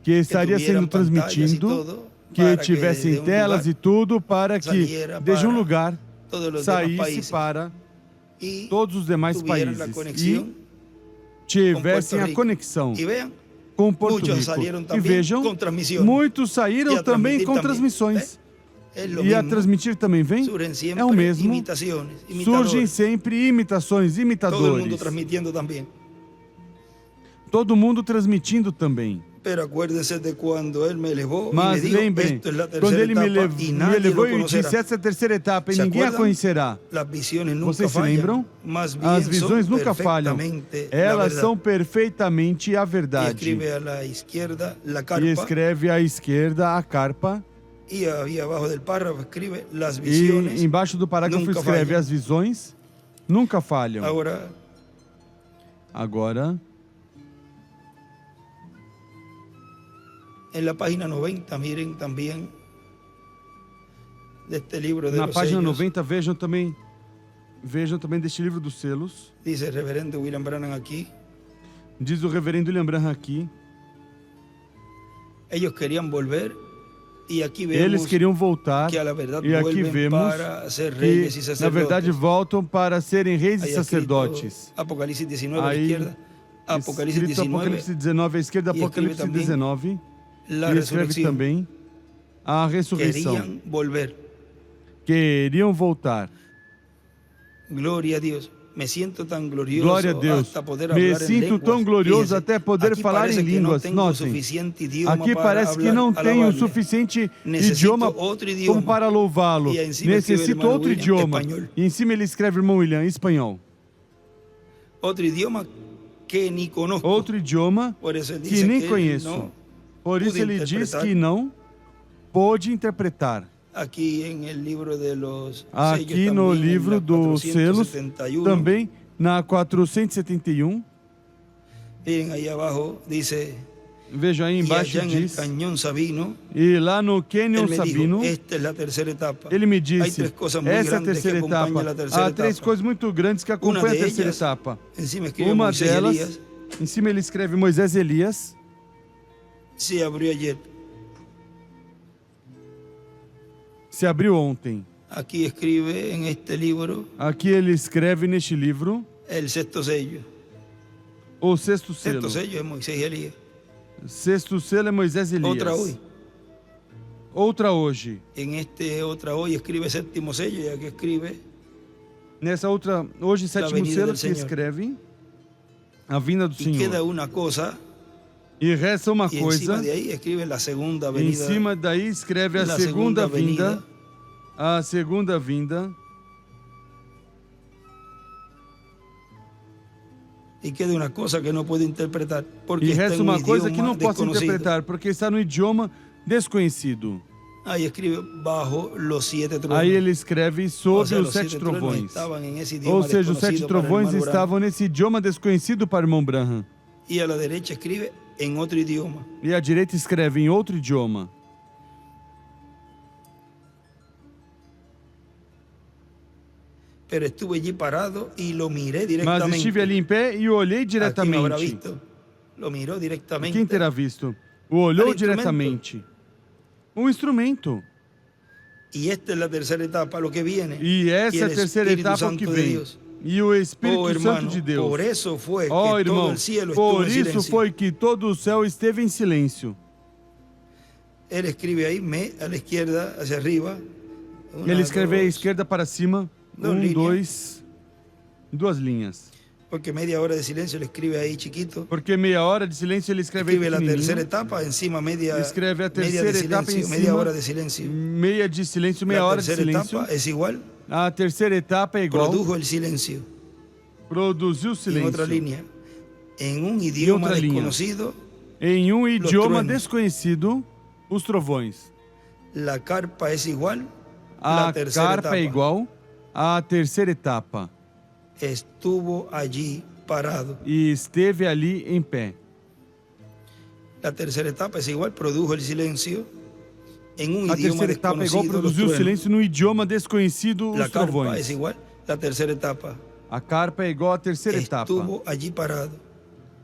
que estaria tuvieran sendo pantallas y transmitindo, todo, que para tivessem de un telas lugar e tudo para que saliera desde um para lugar todos los demás saísse países para y todos os demais tuvieran la países conexión e tivessem Puerto a Rico. conexão y vean, com Porto muchos Rico. salieron E también vejam, con transmisión. muitos saíram E a também transmitir com também. transmissões. Es lo E a mismo. transmitir também vem? Surgen siempre É o mesmo. imitaciones, Surgem imitadores. sempre imitações, Todo el mundo imitadores. transmitiendo también. Todo mundo transmitindo também. Pero acuérdese de cuando él me elevó y me Mas dijo, lembrem, esto es la quando tercera ele me, etapa y me nadie elevou lo e conocerá. disse essa é a terceira etapa e ¿Se ninguém a acuerdan? conhecerá. Las visiones nunca Vocês se fallan, lembram? más bien As visões son nunca falham. perfectamente la Elas verdad. são perfeitamente a Y verdade. escribe a la izquierda la E carpa escreve à esquerda a carpa. y ahí abajo del párrafo escribe las E visiones embaixo do parágrafo nunca escreve falham. as visões nunca falham. Agora, en la página 90, miren también deste livro de Na los página sellos. 90, vejam também deste livro dos selos. Dice el reverendo William Branham aquí. Diz o reverendo William Branham aqui. Ellos querían volver y aquí Eles vemos queriam voltar que a la verdad e aqui vuelven vemos para ser reyes y que, sacerdotes. na verdade, voltam para serem reis e Aí sacerdotes. Apocalipse 19 à Aí, esquerda. Apocalipse escrito 19. Apocalipse 19 à esquerda, E escreve Apocalipse também 19. La E escreve resurrección. também a ressurreição. Querían volver. Queriam voltar. Gloria a Dios. Me siento tan glorioso Glória a Deus. hasta poder Me hablar en sinto lenguas. tão glorioso Fíjense, até poder aquí falar em parece que no línguas. tengo Notem, suficiente idioma aqui para parece que hablar, não tenho o alabarle. suficiente Necesito idioma outro como idioma. para louvá-lo. E aí em cima escreve Necessito irmão outro William, idioma. espanhol. E em cima ele escreve, irmão William, em espanhol. Otro idioma que ni conozco. Outro idioma Por eso él que dice nem que él conheço. no Por isso pude ele diz interpretar. que não pôde interpretar. Aquí en el libro de los Aqui sellos, no también, en livro la dos selos, 471, também na 471, miren ahí abajo, dice, veja aí y embaixo allá en el diz, cañón Sabino, e lá no Canyon él me Sabino, dijo, esta es la tercera etapa. ele me Hay disse, tres cosas muy essa é a grandes que terceira acompañan etapa. la tercera Há três etapa. coisas muito grandes que Uma acompanham a de terceira ellas, etapa. Encima escribe Uma Moisés y delas, Elías, em cima ele escreve Moisés e Elias, se abrió ayer. se abriu ontem. Aquí escribe en este libro Aqui ele escreve neste livro el sexto sello. o sexto selo. Sexto sello es Moisés y Elías. Sexto selo é Moisés e Elias. Otra hoy. Outra hoje. En este otra hoy escribe séptimo sello y aquí escribe Nessa outra, hoje sétimo venida selo del que Senhor. escreve a vinda do y queda Senhor. una cosa E resta uma y coisa, encima de ahí escribe la segunda em venida. cima daí escreve a la segunda vinda, venida. a segunda vinda, Y queda una cosa que no puedo interpretar porque e está resta en un uma coisa que idioma não posso desconocido. interpretar, porque está no idioma desconhecido. Ahí escribe bajo los 7 tronos. Aí ele escreve O sobre sea, os los 7 7 tronos trovões. estaban en ese idioma Ou seja, os 7 desconocido para el trovões hermano estavam nesse idioma desconhecido para o irmão Branham. Y a la derecha escribe en otro idioma. E à direita escreve em outro idioma. Pero estuve allí parado y lo miré Mas directamente. estive ali em pé e olhei ¿A quién habrá diretamente. visto? Lo miró directamente. Quem terá visto? O olhou Al instrumento. diretamente. Um instrumento. Y esta es la tercera etapa, lo que viene. E essa é a el terceira Espíritu etapa Santo que de vem. Dios. E o Espírito Oh, Santo hermano, de Deus. por eso fue que Oh, todo irmão, el cielo estuvo por en isso silencio. foi que todo o céu esteve em silêncio. Él escribe ahí, a la izquierda, hacia arriba. Una, Ele escreve à dos, esquerda para cima. Duas Um, linhas. dois, duas linhas. Porque media hora de silencio le escribe ahí chiquito. Porque meia hora de silêncio ele escreve aí Escribe la tercera pequenininho. etapa, encima media, Escreve a media terceira de etapa em silencio, media cima. hora de silencio. Meia de silêncio, meia La hora de tercera silêncio. etapa es igual, A terceira etapa é igual. produjo el silencio. Produziu En otra silêncio. línea, en un idioma otra línea. desconocido, Em um idioma truenos. desconhecido, os trovões. la carpa es igual, A la tercera carpa etapa. é igual à terceira etapa. Estuvo allí parado. E esteve ali em pé. La tercera etapa es igual, produjo el silencio en un A idioma terceira etapa é igual, desconocido. los produziu truenos. silêncio no idioma desconhecido, La os carpa trovões. es igual, la tercera etapa. A carpa é igual à terceira etapa. Estuvo allí parado.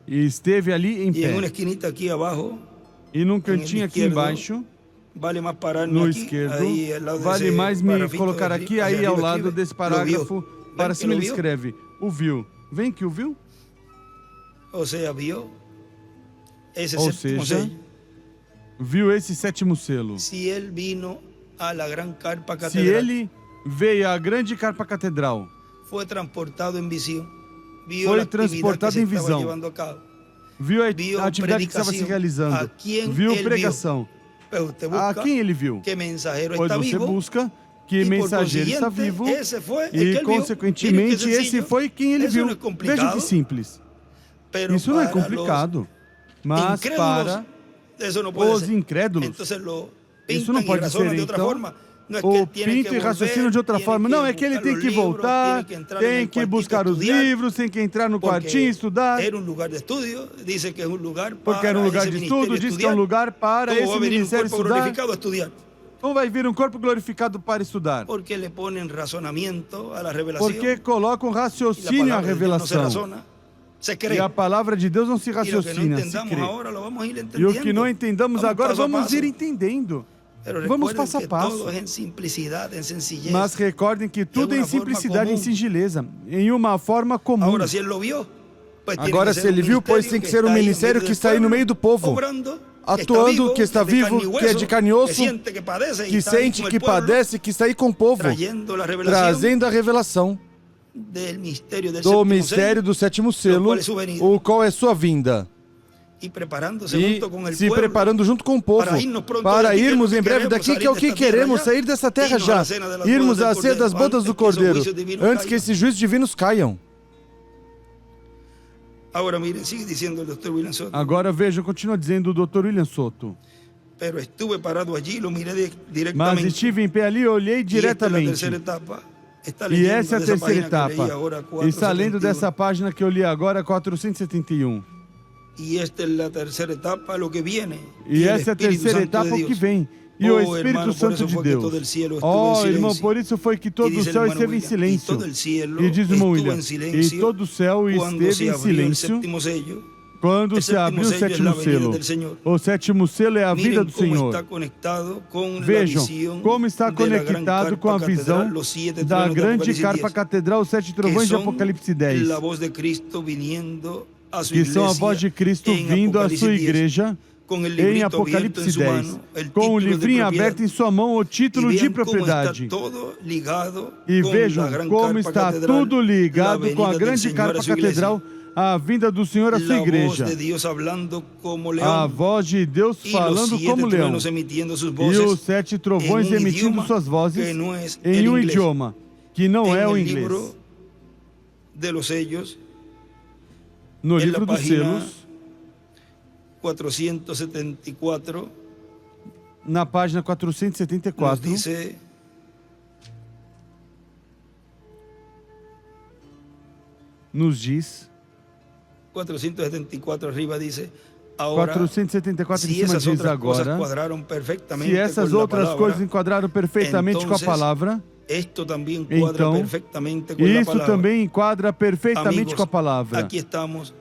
E esteve ali em Y en una pé. esquinita aquí abajo, E num cantinho aqui izquierdo, embaixo, vale más pararme no aquí, esquerdo, ahí al lado de vale ese mais me parrafito colocar de aqui, hacia aí arriba ao lado escribe, desse lo parágrafo. vio. Para Ven cima que ele lo vio. escreve, o viu. Vem que o viu? O sea, vio ese Ou séptimo seja, sello. viu esse sétimo selo. Si él vino a la gran carpa Se catedral, ele veio à grande carpa catedral, fue transportado en visión, vio Foi la actividad que transportado se em estaba visão. llevando a cabo. viu a Viu atividade que estava se predicação. realizando, A quem viu ele pregação. Pero usted A busca quem ele viu? que mensajero Pois está você vivo busca que e por mensageiro está consiguiente, vivo esse foi el que e, ele viu. consequentemente, Mire que esse sencillo. foi quem ele Eso viu. não é Veja complicado, que simples. pero Isso não é para complicado. los Mas incrédulos, para eso no puede os ser. incrédulos, Entonces lo isso pintan não y pode razonan ser, de otra então, forma. ou pinta e raciocina de outra forma. Não, é que ele tem que voltar, tem que buscar os livros, tem que entrar no quartinho e estudar. Porque era um lugar de estudo, diz que é um lugar para esse ministério estudar. Como vai vir um corpo glorificado para estudar? Porque colocam raciocínio à revelação. E a palavra de Deus não se raciocina, se crê. E o que não entendamos agora, vamos ir entendendo. Vamos passo a passo. Mas recordem que tudo é em simplicidade, em singeleza, em uma forma comum. Agora, se ele viu, pois tem que ser um ministério que está aí no meio do povo, atuando, que está vivo, que é de carne e osso, que sente, que padece, que está aí com o povo, trazendo a revelação do mistério do sétimo selo, o qual é sua vinda. E se preparando junto com o povo para irmos em breve daqui, que é o que queremos, sair dessa terra já, irmos à ceia das bodas do Cordeiro, antes que esses juízos divinos caiam. Agora vejam, continua dizendo o Dr. William Soto. Mas estive em pé ali e olhei diretamente. E essa é a terceira etapa. Está lendo dessa página que eu li agora, 471. E essa é a terceira etapa, o que vem. E o Espírito Santo de Deus. Irmão, por isso foi que todo o céu esteve em silêncio. E diz o irmão William, e todo o céu esteve em silêncio quando se abriu o sétimo selo. O sétimo selo é a vida do Senhor. Vejam como está conectado com a visão da grande carpa catedral, os 7 trovões de Apocalipse 10. Que são a voz de Cristo vindo à sua igreja em Apocalipse 10, com o livrinho aberto em sua mão, o título de propriedade. E vejam como está tudo ligado com a grande carpa catedral, a vinda do Senhor à sua igreja. A voz de Deus falando como leão. E os 7 trovões emitindo suas vozes em um idioma que não é o inglês. No livro dos selos, 474, na página 474, nos diz, 474 arriba diz, 474 em cima diz agora, se essas outras coisas enquadraram perfeitamente com a palavra, então, isso também enquadra perfeitamente com a palavra.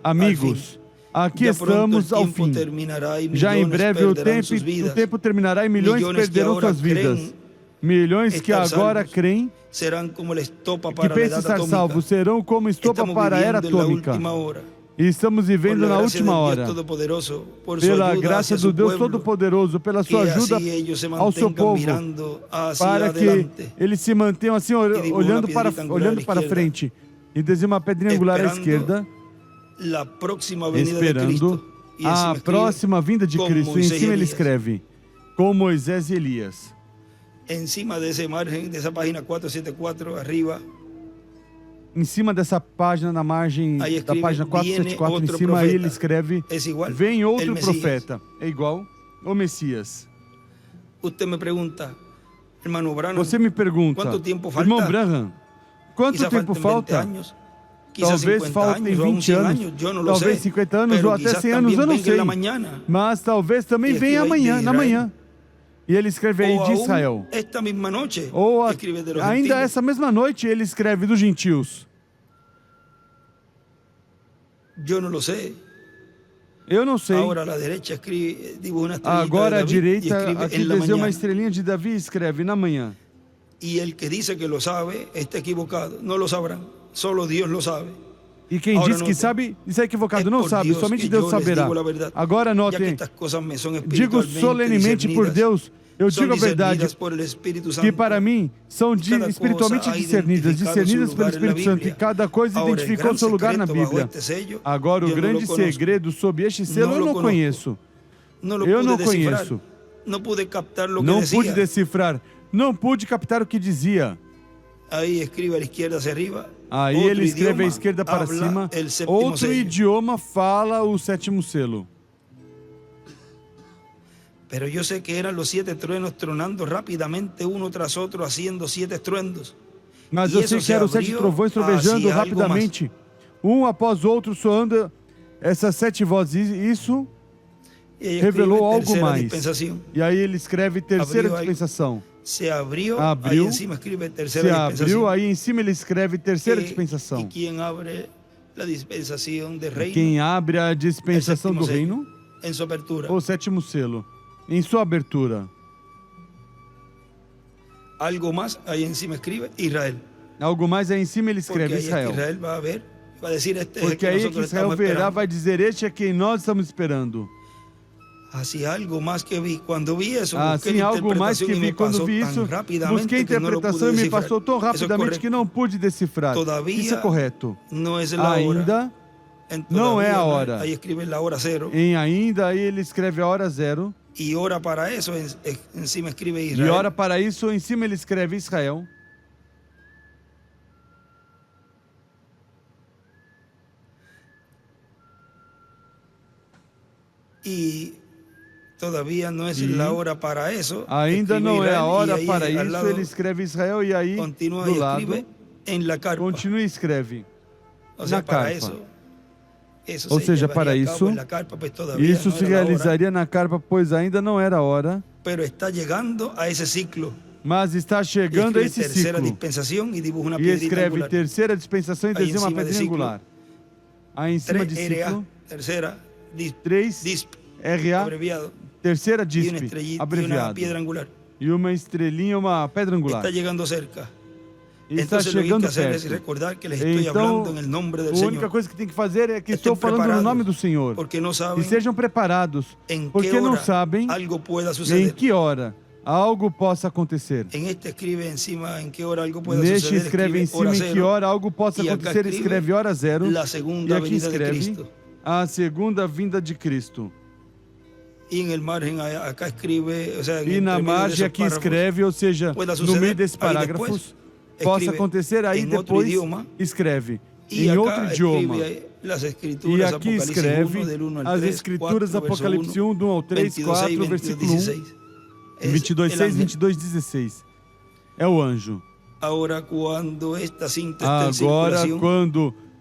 Amigos, aqui estamos ao fim. Já em breve o tempo terminará e milhões perderão suas vidas. Milhões que agora creem, que pensam estar salvos, serão como estopa para a era atômica. E estamos vivendo na última hora. Pela graça do Deus Todo-Poderoso, pela sua ajuda ao seu povo, para que eles se mantenham assim, olhando para frente, e desenham uma pedrinha angular à esquerda, esperando a próxima vinda de Cristo. Em cima ele escreve, com Moisés e Elias. Em cima dessa margem, dessa página 474, arriba, em cima dessa página, na margem da página 474, em cima, aí ele escreve, vem outro profeta. É igual o Messias. Você me pergunta, irmão Branham, quanto tempo falta? Talvez faltem 20 anos, talvez 50 anos ou até 100 anos, eu não sei. Mas talvez também venha amanhã, na manhã. E ele escreve aí de Israel. Ou ainda essa mesma noite ele escreve dos gentios. Eu não sei. Agora a direita aqui desenha uma estrelinha de Davi e escreve na manhã. E el que dice que lo sabe está equivocado. No lo sabrán. Solo Dios lo sabe. E quem diz que sabe, está equivocado, não sabe, somente Deus saberá. Agora notem, digo solenemente por Deus, eu digo a verdade, que para mim são espiritualmente discernidas pelo Espírito Santo, e cada coisa identificou seu lugar na Bíblia. Agora o grande segredo sob este selo eu não conheço. Eu não conheço. Não pude decifrar, não pude captar o que dizia. Aí ele escreve à esquerda para cima, outro idioma fala o sétimo selo. Pero yo sé que eran los 7 truenos tronando rapidamente uno tras otro, haciendo 7 estruendos. Mas eu sei que eram 7 trovões trovejando rapidamente, um após o outro, soando essas 7 vozes. Isso revelou algo mais. E aí ele escreve terceira dispensação. Se abriu, abriu, aí em cima escreve terceira se abriu, aí em cima ele escreve terceira dispensação. E quem abre a dispensação do reino? Quem abre a dispensação do reino? Em sua abertura. O sétimo selo. Em sua abertura. Algo mais, aí em cima escreve Israel. Algo mais, aí em cima ele escreve Israel. Israel vai ver, vai dizer, porque aí que Israel verá, vai dizer, este é quem nós estamos esperando. Assim, algo mais que vi, quando vi isso, assim, algo mais que vi, quando vi isso, busquei a interpretação e me passou tão rapidamente que não pude decifrar. Isso é correto. Ainda não é a hora. Aí escreve a hora zero. Em ainda, aí ele escreve a hora zero. E ora para isso, em cima escreve Israel. E ora para isso, em cima ele escreve Israel. E todavía não é a hora para isso. Ainda não é a hora para isso. Ele escreve Israel e aí continua do lado continua e escreve na carpa. Ou seja, para isso, isso se realizaria na carpa, pois ainda não era a hora. Mas está chegando a esse ciclo. E escreve terceira dispensação e desenha uma pedra angular. Aí em cima de ciclo, 3 RA, terceira dispe, abreviado. E uma estrelinha, uma pedra angular. Está chegando perto. Então, a única coisa que tem que fazer é que estou falando no nome do Senhor. E sejam preparados, porque não sabem em que hora algo possa acontecer. Neste escreve em cima em que hora algo possa acontecer, escreve hora zero. E aqui escreve a segunda vinda de Cristo. E na margem aqui escreve, ou seja, no meio desses parágrafos, possa acontecer, aí depois escreve em outro idioma. E aqui escreve as escrituras do Apocalipse 1, do 1 ao 3, 4, versículo 1, 22, 6, 22, 16. É o anjo. Agora, quando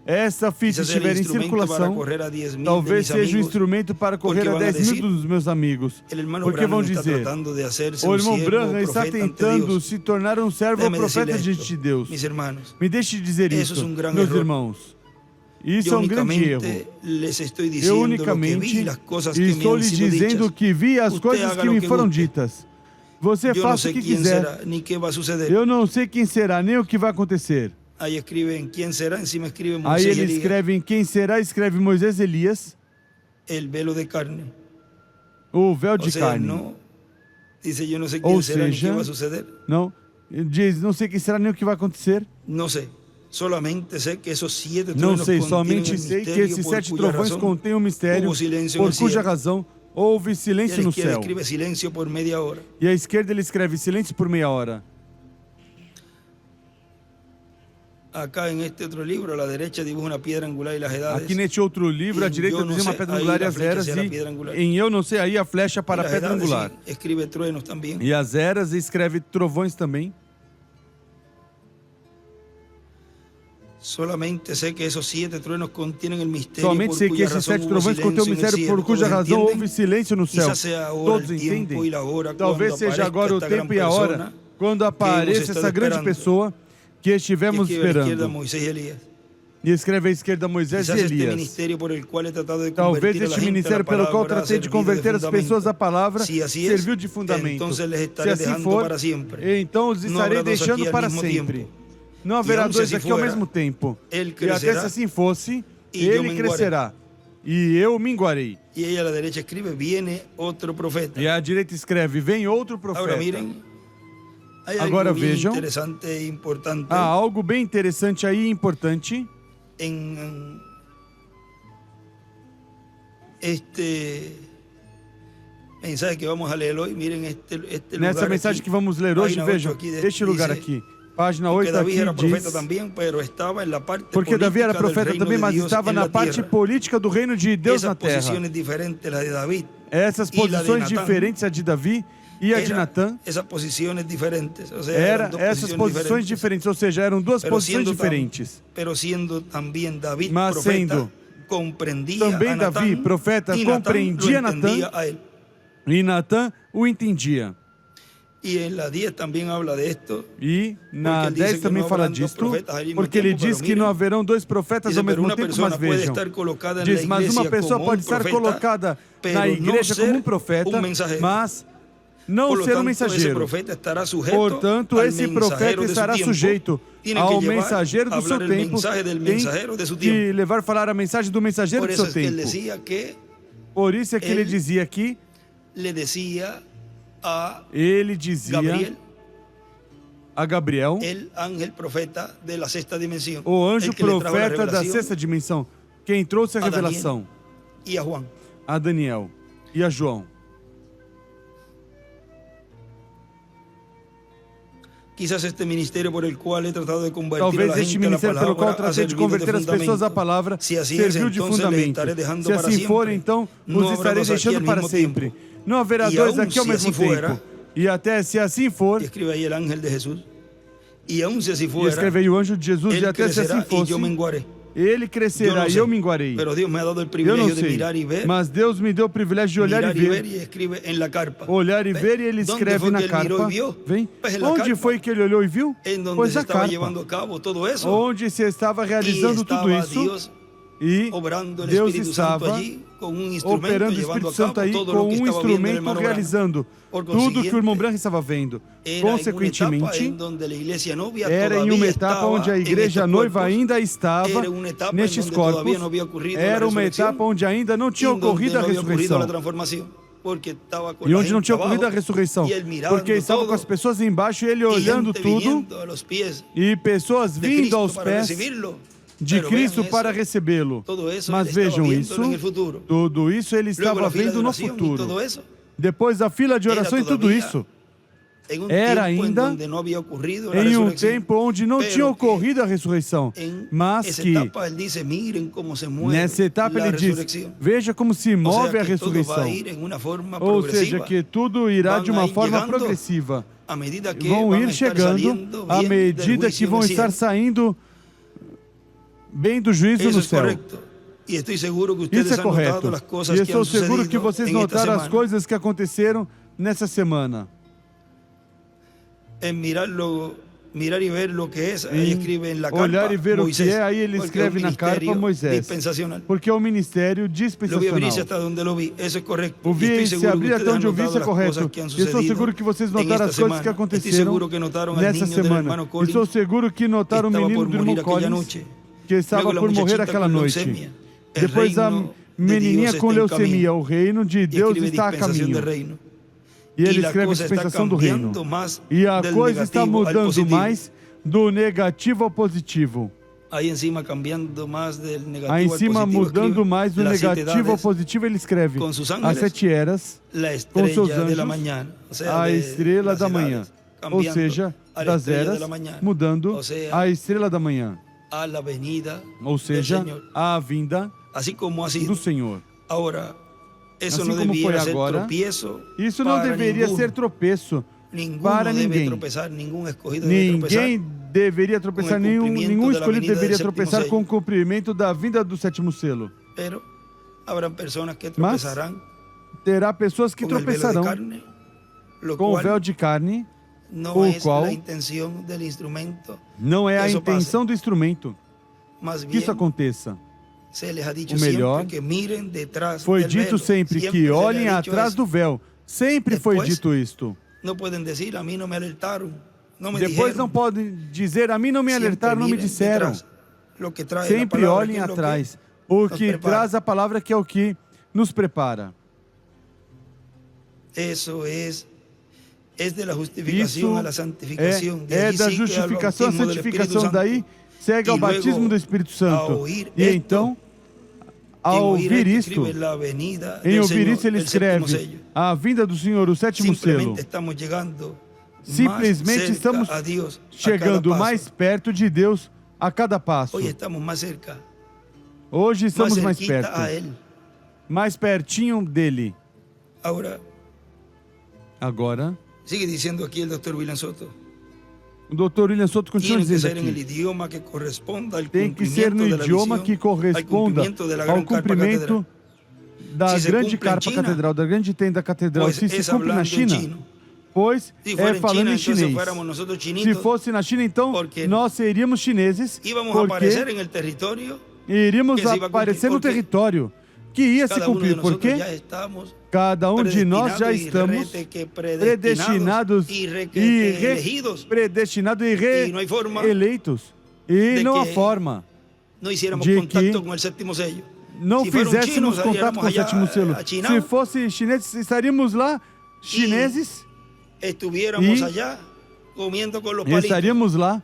essa fita estiver em circulação, talvez seja um instrumento para correr a 10.000 dos meus amigos. Porque vão dizer, o irmão Branham está tentando se tornar um servo ou profeta diante de Deus. Me deixe dizer isso, meus irmãos. Isso é um grande erro. Eu unicamente estou lhes dizendo o que vi e as coisas que me foram ditas. Você faça o que quiser. Eu não sei quem será, nem o que vai acontecer. Aí ele escreve em quem será, escreve Moisés e Elias. O véu de carne. Ou seja, não, diz, não sei quem será nem o que vai acontecer. Não sei, somente sei que esses 7 trovões contêm um mistério, por cuja razão houve silêncio no céu. E à esquerda ele escreve silêncio por meia hora. Aqui neste outro livro, à direita diz uma pedra angular e as eras, e em eu não sei, aí a flecha para a pedra angular. E as eras escreve trovões também. Somente sei que esses 7 trovões contêm o mistério por cuja razão houve silêncio no céu. Todos entendem? Talvez seja agora o tempo e a hora, quando apareça essa grande pessoa que estivemos esperando. E escreve à esquerda Moisés e Elias. Talvez este ministério pelo qual tratei de converter as pessoas à palavra serviu de fundamento. Se assim for, então os estarei deixando para sempre. Não haverá 2 aqui ao mesmo tempo. E até se assim fosse, ele crescerá. E eu minguarei. E à direita escreve, vem outro profeta. Agora vejam, há algo bem interessante aí, importante. Nessa mensagem que vamos ler hoje, vejam, este lugar aqui. Página 8 aqui diz, porque Davi era profeta também, mas estava na parte política do reino de Deus na terra. Essas posições diferentes, a de Davi e a de Natã, essas posições diferentes, ou seja, eram duas posições diferentes. Mas sendo também Davi, profeta, compreendia Natã e Natã o entendia. E na 10 também fala disto, porque ele diz que não haverão dois profetas ao mesmo tempo, mas vejam, diz, mas uma pessoa pode estar colocada na igreja como um profeta, mas não ser um mensageiro. Portanto, esse profeta estará sujeito ao mensageiro do seu tempo, tem que levar a falar a mensagem do mensageiro do seu tempo. Por isso é que ele dizia aqui, ele dizia a Gabriel, o anjo profeta da sexta dimensão, quem trouxe a revelação, a Daniel e a João. Talvez este ministério pelo qual tratei de converter as pessoas à palavra serviu de fundamento. Se assim for, então os estarei deixando para sempre. Não haverá dois aqui ao mesmo tempo. E até se assim for, e escreve aí o anjo de Jesus, e até se assim fosse, ele crescerá e eu minguarei. Eu não sei, mas Deus me deu o privilégio de olhar e ver. Olhar e ver, e ele escreve na carpa. Vem. Onde foi que ele olhou e viu? Pois na carpa. Onde se estava realizando tudo isso. E Deus estava operando o Espírito Santo aí com um instrumento realizando tudo que o irmão Branham estava vendo. Consequentemente, era em uma etapa onde a igreja noiva ainda estava nestes corpos. Era uma etapa onde ainda não tinha ocorrido a ressurreição. E onde não tinha ocorrido a ressurreição. Porque estava com as pessoas embaixo e ele olhando tudo. E pessoas vindo aos pés de Cristo para recebê-lo. Mas vejam isso, tudo isso ele estava vendo no futuro. Depois da fila de oração e tudo isso, era ainda em um tempo onde não tinha ocorrido a ressurreição, mas que nessa etapa ele diz, veja como se move a ressurreição. Ou seja, que tudo irá de uma forma progressiva. Vão ir chegando à medida que vão estar saindo bem do juízo no céu. Isso é correto. E estou seguro que vocês notaram as coisas que aconteceram nessa semana. Olhar e ver o que é, aí ele escreve na carpa Moisés. Porque é um ministério dispensacional. O vi se abrir até onde eu vi, isso é correto. E estou seguro que vocês notaram as coisas que aconteceram nessa semana. Estou seguro que notaram o menino do irmão Collins, que estava por morrer aquela noite. Depois a menininha com leucemia, o reino de Deus está a caminho. E ele escreve dispensação do reino. E a coisa está mudando mais do negativo ao positivo. Aí em cima mudando mais do negativo ao positivo, ele escreve as 7 eras com seus anjos, a estrela da manhã. Ou seja, das eras, mudando a estrela da manhã. Ou seja, a vinda do Senhor. Assim como foi agora, isso não deveria ser tropeço para ninguém. Ninguém deveria tropeçar, nenhum escolhido deveria tropeçar com o cumprimento da vinda do 7º selo. Mas terá pessoas que tropeçarão com o véu de carne, o qual não é a intenção do instrumento que isso aconteça. O melhor, foi dito sempre que olhem atrás do véu. Sempre foi dito isto. Depois não podem dizer, a mim não me alertaram, não me disseram. Sempre olhem atrás. O que traz a palavra, que é o que nos prepara. Isso é da justificação à santificação, daí segue ao batismo do Espírito Santo. E então, ao ouvir isto, ele escreve a vinda do Senhor, o 7º selo. Simplesmente estamos chegando mais perto de Deus a cada passo. Hoje estamos mais perto, mais pertinho dele. Agora, sigue diciendo aquí el doctor William Soto. o Dr. William Soto continua Tiene que dizendo ser en el aqui. idioma que corresponda al Tem que ser no cumplimiento de la idioma visión, que al corresponda cumplimiento de la ao gran carpa cumprimento catedral. da Se se grande cumpre em carpa China, catedral, da grande tenda catedral. Pues Se es cumpre na hablando en China, chino. pois Si é fuera en falando China, em entonces chinês. fuéramos nosotros Se chinitos, fosse na China, então, porque nós seríamos chineses, íbamos a porque aparecer en el territorio iríamos que se iba a aparecer no cumplir, porque território que ia se cada uno de cumprir, nosotros porque ya estamos cada um de nós já estamos predestinados predestinados e y no hay forma reeleitos. E de não há que forma no hiciéramos de contacto que con el séptimo sello. não Se fueran fizéssemos chinos, contato com o allá sétimo selo. a China, Se fosse chineses, estaríamos lá, chineses, estuviéramos y allá comiendo con los e palitos. estaríamos lá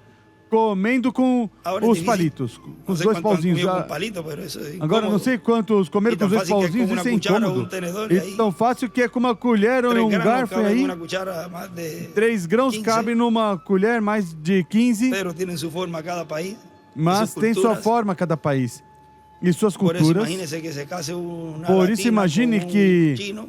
comendo com Ahora é os difícil. palitos, com No os sé dois cuánto han pauzinhos. comido con palito, pero eso es Agora, não incómodo. sei quantos comeram E com tão os dois fácil que é pauzinhos, com isso é uma cuchara ou incômodo. tenedor, E e aí tão fácil que é com uma colher ou 3 um gramos garfo, e caben en aí una cuchara más de 3 grãos 15, cabem numa colher mais de 15, pero tienen su forma cada país. y mas sus tem sua culturas. forma cada país e suas Por eso culturas. imagínese que se case una Por isso, latina imagine con un que chino,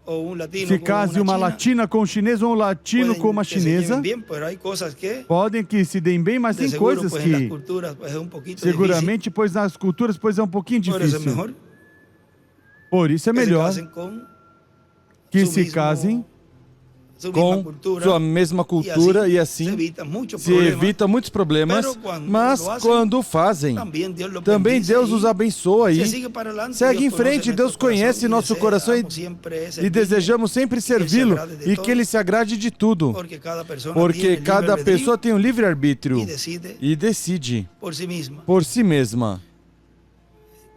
o un latino Se con case uma china. latina com um chinês ou um latino Pueden com uma que se lleven chinesa, bien, pero hay cosas que podem que se deem bem, mas de tem seguro, coisas pues, en las que culturas pues, es un poquito seguramente, pois nas culturas, pois é um pouquinho difícil. Por eso es difícil. mejor Por isso é que se melhor casen con que su se mismo- casem su misma com cultura, sua mesma cultura e se assim evita muchos se problemas. evita muitos problemas, Pero quando mas lo hacen, quando fazem, Também Deus, lo também bendice Deus y os abençoa se e sigue para adelante, segue em Deus conhece frente. Deus nosso coração conhece y nosso coração deseamos siempre e servirle, desejamos sempre servi-lo agrade de e todo, que Ele se agrade de tudo, porque cada pessoa porque tiene cada livre-arbítrio pessoa tem um livre-arbítrio y e decide por si misma. por si mesma.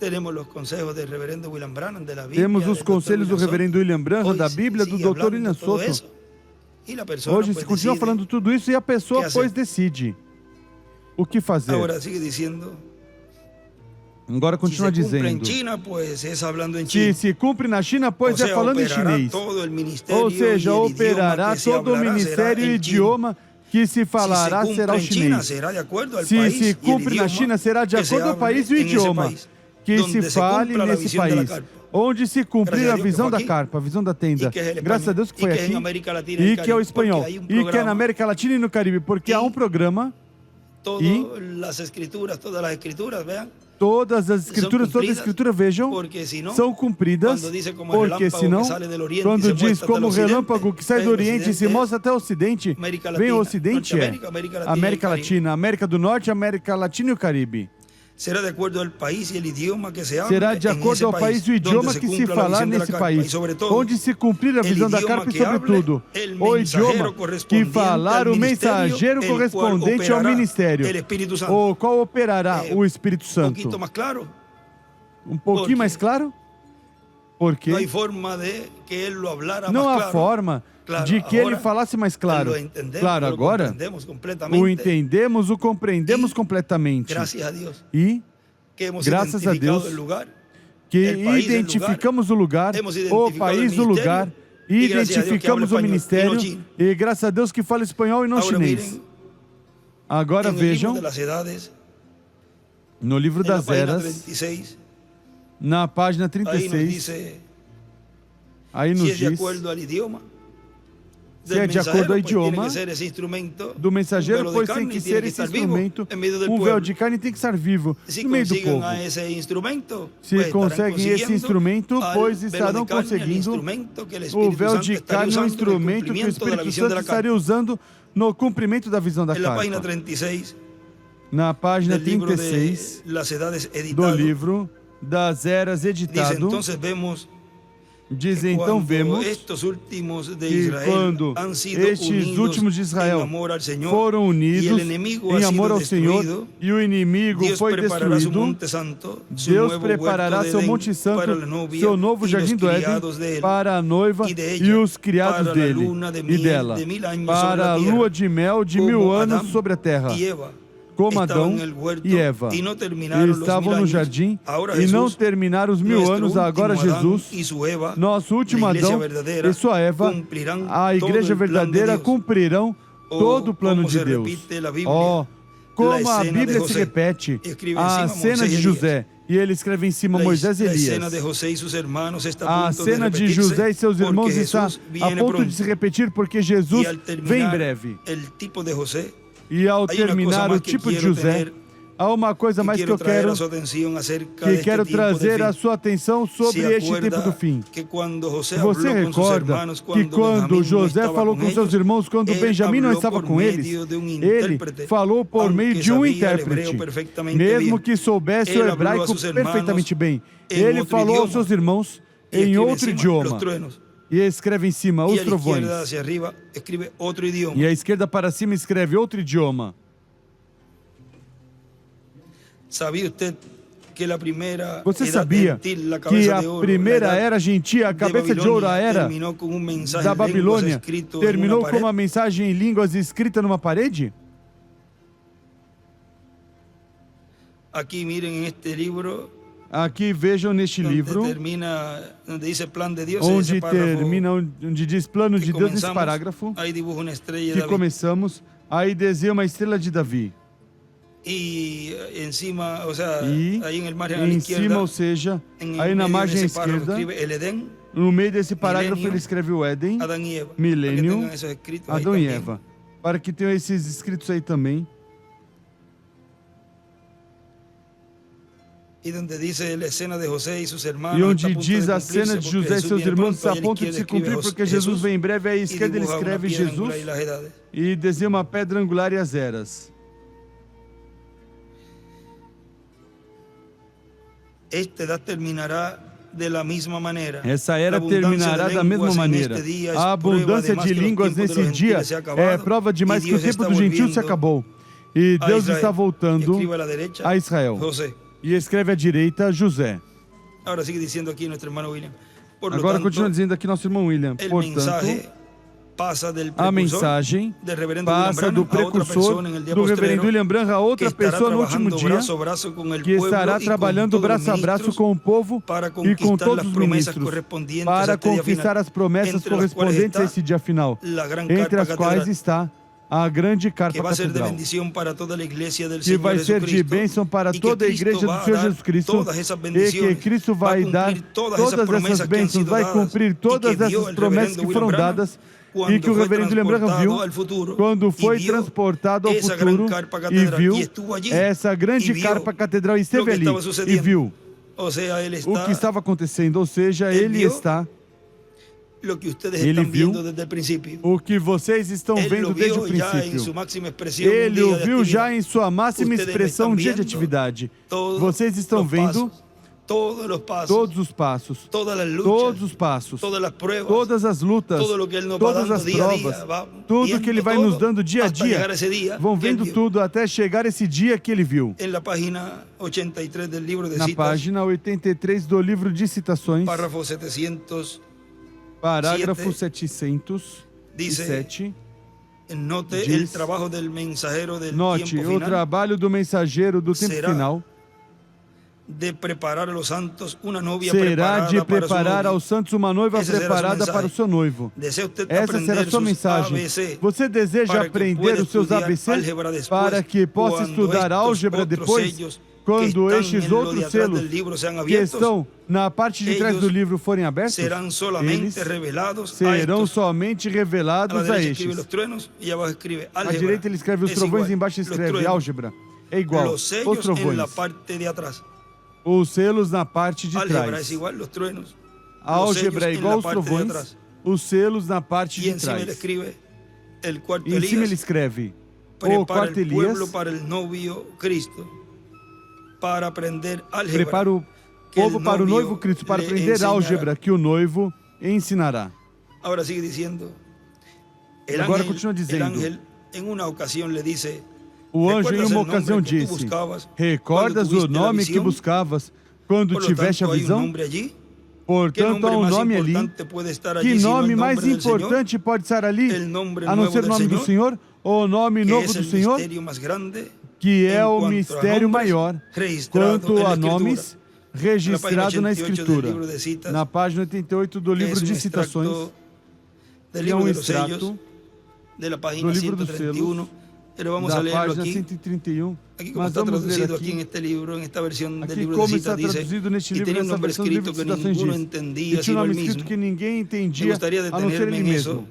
Temos os conselhos do reverendo William Branham da Bíblia. Temos os del Dr. conselhos do William reverendo William Branham, Soto. da Hoje Bíblia, se do sigue Dr. hablando William todo Soto. eso, y la persona, Hoje pues, se continua decide. falando tudo isso e a pessoa, que hacer. pois, decide o que fazer. Agora sigue dizendo, Agora se continua se cumpre en dizendo. China, pues es hablando en Se chino. se cumpre na China, pois O é sea, falando em operará chinês. todo el ministerio Ou seja, y el operará idioma que se todo o hablará ministério será e el chino. idioma que se falará Si se será o cumple en China, chinês. será de acuerdo al Se país se y el cumpre na idioma China, será de que se acordo ao hable país e o en ese idioma país, que donde se se fale cumpra la nesse visión de la país. carpa. Onde se cumprir Graças a a Deus visão que da foi aqui. carpa, a visão da tenda. E que é el Graças a espanhol. Deus que E foi que é em aqui. América Latina e E que é o Caribe, espanhol. porque aí um E que é programa. na América Latina e no Caribe, porque há um programa, Todas las escrituras, vean, todas as escrituras, toda a cumpridas, escritura, vejam, porque si no, são cumpridas, quando dice como porque relâmpago senão, que sale del Oriente quando y se diz muestra como hasta el relâmpago Occidente, que sai do el Oriente e se Occidente mostra até o Ocidente, América vem o Latina, Ocidente, é Norteamérica, América Latina América e o Caribe. Latina, América do Norte, América Latina e o Caribe. será de acuerdo al país y el idioma que se hable Será de en acordo ese ao país e o idioma donde que se cumpla la falar visión de la nesse carpa, país, y sobre todo, onde se cumprir a el visão da idioma carpa e que hable, sobretudo el o mensajero idioma que correspondiente falar al o mensageiro ministerio, el cual correspondente ao operará ministério, el Espíritu Santo. o qual operará o Espírito Un Santo. poquito más claro, Um pouquinho Porque mais claro? Porque no hay forma de que él lo hablara não más há claro. forma Claro, de que ele agora falasse mais claro. lo entendemos, Claro, lo agora compreendemos completamente. o entendemos, o compreendemos E, completamente. Gracias a Dios E que hemos graças a identificado Deus el lugar, que el país, el identificamos o lugar, Hemos o identificado país, el o lugar, ministério, e graças a Deus que identificamos habla o espanhol, ministério, e não chino. e graças a Deus que fala espanhol e não Ahora chinês. miren, Agora en el libro vejam, de las edades, no livro en la das página eras, 36, na página ahí nos 36, dice aí si nos es de diz acuerdo al idioma se é de acordo ao pues tiene idioma que ser ese instrumento, do mensageiro, un velo de pois tem carne, que y tiene ser que esse estar vivo instrumento, en medio del um véu pueblo. de carne tem que estar vivo Si no meio do consiguen povo. a ese instrumento, Se pues estarán conseguem esse consiguiendo instrumento, al pois velo de estarão carne, el conseguindo instrumento que el o Espíritu véu Santo de estaría carne, um usando en el instrumento que o cumplimiento de la Espírito visión de Santo la estaria carpa. usando no cumprimento da visão da En la página carpa. 36 Na página del libro de 36 las edades do editado, livro das eras dice editado, entonces vemos diz que então cuando vemos estos últimos de que Israel quando han sido estes unidos últimos de Israel en amor al Señor, foram y el unidos enemigo em ha amor sido ao Senhor destruido, e o inimigo Dios foi preparará su destruído, monte santo, su Deus nuevo preparará huerto de seu Edén Monte Santo, para la novia seu novo y jardim los do criados de Éden él, para a noiva y de e ella, os criados para la dele luna de e miel dela, de 1000 años para sobre a la tierra, lua de mel de como 1000 anos Adão sobre a terra, y Eva como estaban Adão en el huerto e Eva. y no terminaron Eles los estavam 1000 no años. jardim Ahora e não Jesús, terminaram os 1000 nuestro anos. Agora último Adán Jesus, y su Eva, nosso último la iglesia Adão verdadera, e sua Eva, cumplirán a todo igreja el plan de verdadeira, Dios. cumprirão todo o plano como de se Deus. repite la Biblia, Oh, como a Bíblia se repete, a cena de José, e ele escreve em cima Moisés e Elias. A cena de José e seus irmãos está a ponto de se repetir porque Jesus vem em breve. E ao terminar o tipo de José, há uma coisa mais que eu quero trazer a sua atenção sobre este tempo do fim. Você recorda que quando José falou com seus irmãos, quando Benjamim não estava com eles, ele falou por meio de um intérprete, mesmo que soubesse o hebraico perfeitamente bem. Ele falou aos seus irmãos em outro idioma. E escreve em cima os trovões. E a esquerda para cima escreve outro idioma. Você sabia que a primeira era gentia, a cabeça de ouro, a era da Babilônia, terminou com uma mensagem em línguas escrita numa parede? Aqui vejam neste livro, onde diz plano de Deus nesse parágrafo, que começamos, aí desenha uma estrela de Davi. E em cima, ou seja, aí na margem esquerda, no meio desse parágrafo ele escreve o Éden, milênio, Adão e Eva, para que tenham esses escritos aí também. E onde diz a cena de José e seus irmãos está a ponto de se cumprir porque Jesus vem em breve, aí à esquerda ele escreve Jesus e desenha uma pedra angular e as eras. Essa era terminará da mesma maneira. A abundância de línguas nesse dia é prova demais que o tempo dos gentios se acabou. E Deus está voltando a Israel. E escreve à direita José. Agora continua dizendo aqui nosso irmão William. Portanto, a mensagem passa do precursor do reverendo William Branham a outra pessoa no último dia, que estará trabalhando braço a braço com o povo e com todos os ministros para conquistar as promessas correspondentes a esse dia final, entre as quais está a grande carpa catedral, que vai ser de bênção para toda a igreja do Senhor Jesus Cristo, e que Cristo vai dar todas essas bênçãos, vai cumprir todas essas promessas que foram dadas, e que o reverendo William Branham viu quando foi transportado ao futuro e viu essa grande carpa catedral, esteve ali e viu o que estava acontecendo, ou seja, ele viu o que vocês estão vendo desde o princípio. Ele o viu já em sua máxima expressão de atividade. Vocês estão vendo todos os passos, todas as lutas, todas as provas, tudo que ele vai nos dando dia a dia, vão vendo tudo até chegar esse dia que ele viu. Na página 83 do livro de citações, parágrafo 707, diz, note, o trabalho do mensageiro do tempo final será de preparar aos santos uma noiva preparada para o seu noivo. Essa será a sua mensagem. Você deseja aprender os seus ABC para que possa estudar álgebra depois, quando estes outros selos que estão na parte de trás do livro forem abertos? Eles serão somente revelados a estes. À direita ele escreve os trovões, embaixo escreve álgebra. É igual, os trovões. Os selos na parte de trás. A álgebra é igual aos trovões, os selos na parte de trás. E em cima ele escreve, o quarto Elias prepara o povo para o noivo Cristo, para aprender álgebra que o noivo ensinará. Agora continua dizendo, o anjo em uma ocasião disse, recordas o nome que buscavas quando tiveste a visão? Portanto, há um nome ali. Que nome mais importante pode estar ali, a não ser o nome do Senhor, ou o nome novo do Senhor, que é o mistério maior quanto a nomes registrado na Escritura. Na página 88 do livro de citações, que é um extrato do livro dos selos, Pero vamos a da leerlo página aquí. 131. Aquí como Mas está vamos ler traducido aquí en aqui, este libro, en esta versión del aqui libro de como está citas, dice, traduzido neste y livro, tenía un nessa nombre versão do livro escrito de que citações ninguno diz, e entendía tinha sino um él nome escrito mismo. que ninguém Me entendia gustaría a não ser detenerme ele en eso, mesmo.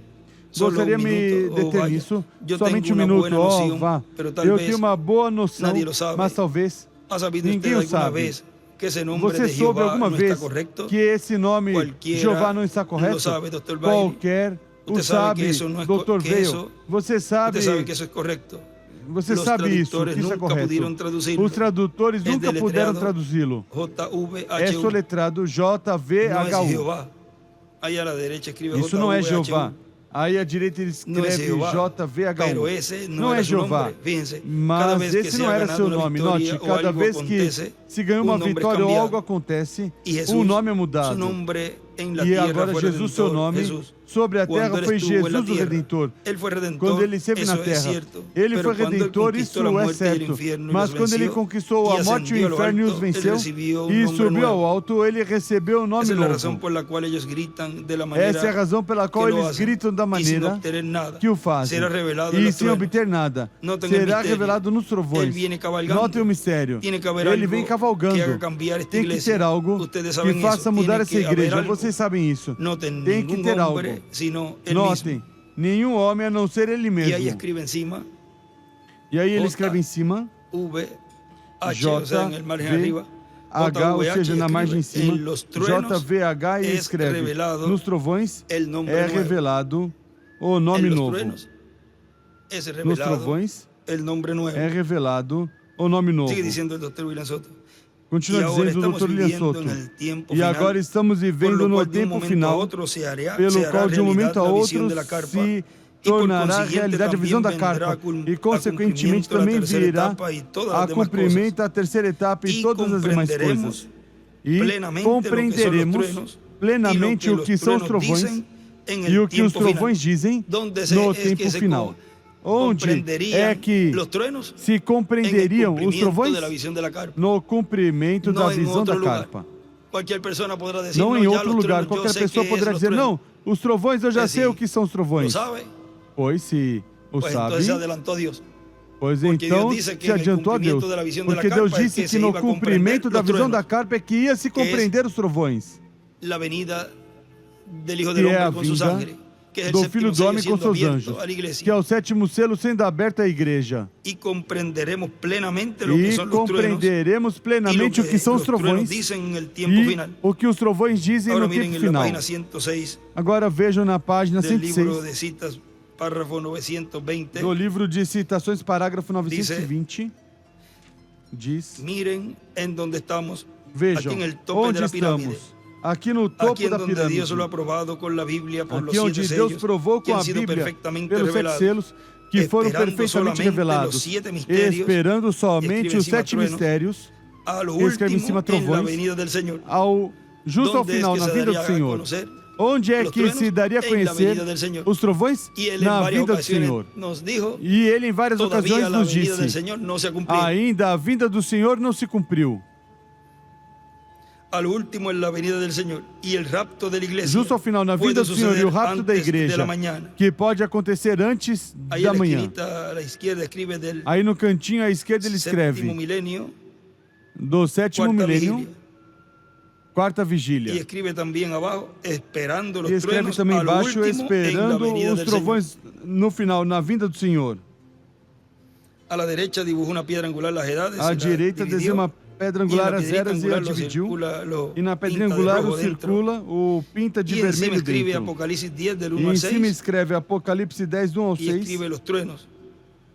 solo Gostaria un me minuto, deter vaya. nisso, Yo somente tengo um una minuto. buena Oh, noción, vá. pero tal Eu vez tenho uma boa noção, nadie lo sabe. mas talvez ¿Ha sabido ninguém usted o alguna sabe. vez que ese nombre Você de soube Jehová alguma no está vez correcto? que esse nome Cualquiera Jeová não está lo correto? sabe, Dr. Bailey. Qualquer o Usted sabe sabe, que eso no es Dr. que Veil. eso- Você sabe, Usted sabe que eso es correcto. você Los sabe isso, traductores que isso é nunca pudieron correto. traducirlo. Os tradutores Es nunca puderam deletreado traduzi-lo. É JVHU. soletrado No es JVHU. Jehová. Ahí a la derecha escribe Isso não é Jeová. JVHU. Aí à direita ele No es escreve Jehová. Pero JVHU. ese no Não é era su Jeová. nombre. Fíjense, cada Mas vez que esse se não ha era ganado seu una nome. victoria Note, o cada algo vez que acontece, se ganha uma un nombre vitória ou cambiado. algo acontece, Y Jesús, o nome é su mudado. nombre en la E tierra agora fue Jesus, seu Redentor, nome Jesús. sobre a Cuando terra él foi estuvo en la Jesus o tierra, Redentor. Él fue redentor, Quando ele esteve eso na es terra, cierto. ele Pero foi cuando él redentor, conquistó isso la é muerte y el certo. infierno y Mas los quando ele venció conquistou y a morte e ascendió o a lo inferno e os alto, él venceu recibió un e nombre subiu ao nuevo. alto, ele recebeu um nome Esa es la razón novo. por la cual ellos gritan de la manera Essa é a razão pela qual que lo eles hacen, gritam da y sin maneira obtener nada. que o fazem. Será revelado en E los sem truenos. obter nada. Notem el Será misterio. revelado nos Él trovões. viene cabalgando. Notem o mistério. Tiene que haber Ele algo vem que cavalgando. haga cambiar esta Tem que iglesia. ter algo Ustedes que saben faça eso. mudar Tiene essa que haber igreja. algo. Vocês sabem isso. No ten Tem que ningún ter algo. hombre, sino él Notem, mismo. nenhum homem a não ser ele Y ahí mesmo. escribe encima E aí ele J, escreve em cima, VH, o sea, en el margen arriba. H, ou seja, na margem em escribe, cima, en los truenos JVH, e es escreve, revelado nos trovões el nombre é nuevo. revelado o nome En los novo. truenos es Nos revelado trovões el nombre nuevo. é revelado o nome novo. Sigue diciendo el doctor William Soto. Continua Y ahora dizendo o estamos Dr. William viviendo Soto. en el tiempo E final, agora estamos por vivendo lo no cual de un tempo momento a final, otro se hará pelo qual de um momento a realidad la outro visión de la carpa, se y por tornará consiguiente realidade a visão da también vendrá carpa a e, consequentemente, cumprimento la também tercera virá etapa y todas a las demás cumprimento a terceira etapa e Y todas as demais comprenderemos coisas. E plenamente compreenderemos lo que son los truenos plenamente y lo o que que los são os truenos trovões dicen en el e o que os tiempo final. trovões dizem Donde no es que tempo se final. Onde comprenderían é que los truenos se en el compreenderiam os cumplimiento trovões de la visión de la carpa. no cumprimento da No en visão da otro lugar. carpa. Cualquier persona podrá decir, Não no, em ya outro los lugar. truenos, Qualquer yo sé pessoa que poderá es los dizer, truenos. não, os trovões eu já Pues sei sí, o que são os ¿Lo trovões. sabe? Pois se o Pues sabe, entonces se adelantó Dios. pois Porque então Deus disse que se en el adiantou a Deus. cumprimento de la visión de la Porque Deus carpa es disse que que se no iba a cumprimento comprender da los visão truenos, da carpa é que ia se compreender os trovões. La venida del Hijo Que del é a Hombre con sus vinda ángeles, que es el do séptimo Filho do sello Homem com siendo seus abierto anjos, a la que é iglesia. o sétimo selo sendo aberto à igreja. Y comprenderemos plenamente lo que E son los truenos compreenderemos y lo plenamente o que são os los truenos trovões dicen en el tiempo e final. o que os trovões dizem Ahora no miren tempo en la final. página 106 Agora vejam na página del libro 106 de citas, párrafo 920, do livro de citações, parágrafo 920, diz: miren en donde estamos, Vejam, aquí en el tope de onde la pirámide. estamos? Aqui no topo Aquí en da donde pirâmide. Dios lo ha probado con la Biblia por Aqui los onde 7 Deus sellos provou que com a han sido Bíblia perfectamente pelos 7 revelados, selos que foram esperando perfeitamente solamente revelados, los 7 misterios, esperando somente escribe os encima 7 truenos, mistérios, a lo escreve em último cima en la trovões, venida del Señor. justo ao ¿Dónde es final, que na se vinda do daría a Senhor. conocer Onde é los que truenos? se daria a En la conhecer venida del Señor. os trovões? Y él en Na varias vinda do ocasiones Senhor. nos dijo, E ele em várias todavía ocasiões la nos venida del disse: Señor no se ha cumplido. ainda a vinda do Senhor não se cumpriu. A lo último en la venida del Señor y el rapto de la iglesia Justo ao final, na puede vinda do Senhor e o suceder rapto da antes de igreja, la mañana. que pode acontecer antes Ahí da en la manhã. esquinita a la izquierda escribe del Aí no cantinho à esquerda ele séptimo escreve milenio, do sétimo cuarta milênio, vigilia. quarta Y vigília. escribe también abajo, esperando los E escreve truenos também a lo embaixo, último en la esperando venida os del Señor. trovões no final, na vinda do Senhor. A la derecha dibujó una piedra angular las edades. À y la direita dividió, desenha uma pedra y en angular la as piedrita eras e a angular lo dividiu. circula, lo E na pedra pinta de angular rojo o dentro. circula, o pinta de Y encima vermelho escribe dentro. Apocalipsis 10 del E 1 em al cima 6 escreve Apocalipse 10, do 1 ao y 6. escribe los truenos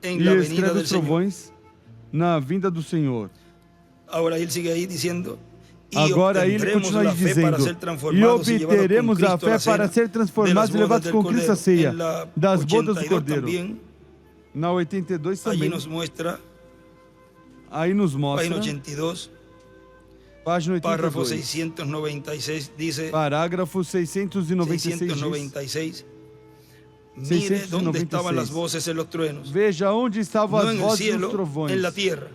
en E la venida escreve del os Señor. trovões na vinda do Senhor. Ahora él sigue ahí diciendo, y Agora ele obtendremos continua la aí fe para dizendo: ser e transformados y llevados con obteremos a Cristo a la fé para cena ser transformados de e las bodas levados del com Cristo à Cordero. ceia En la das bodas do 82 Cordeiro. también, Na 82 allí também. nos muestra, Aí nos página mostra, 82, página párrafo 82, 696, dice parágrafo 696 diz: 696. Mire dónde estaban las voces en los truenos. Veja onde estavam No as en el vozes dos cielo, trovões. en la tierra.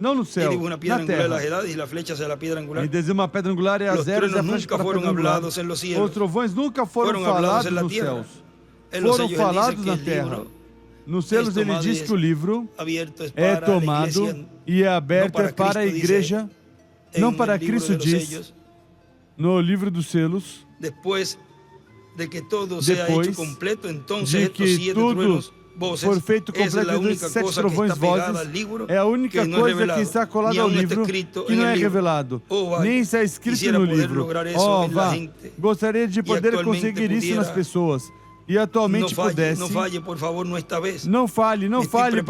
Não no Y céu, dibuja una piedra na angular de las terra. edades y la flecha hacia la piedra angular. E desenha uma pedra angular e as Los eras e a truenos flecha nunca para a fueron pedra angular. hablados en los cielos. Os trovões nunca foram Fueron hablados falados en la nos tierra. céus. En los Foram sellos él dice falados que na el terra. libro Nos selos ele diz que o livro é tomado e é aberto para a igreja, não para Cristo, diz no livro dos selos. Depois de que tudo for feito completo desses 7 trovões, vozes, é a única coisa que está colada ao livro que não é revelado, nem está escrito no livro. Vá, gostaria de poder conseguir isso nas pessoas. E atualmente pudesse. Não falhe, por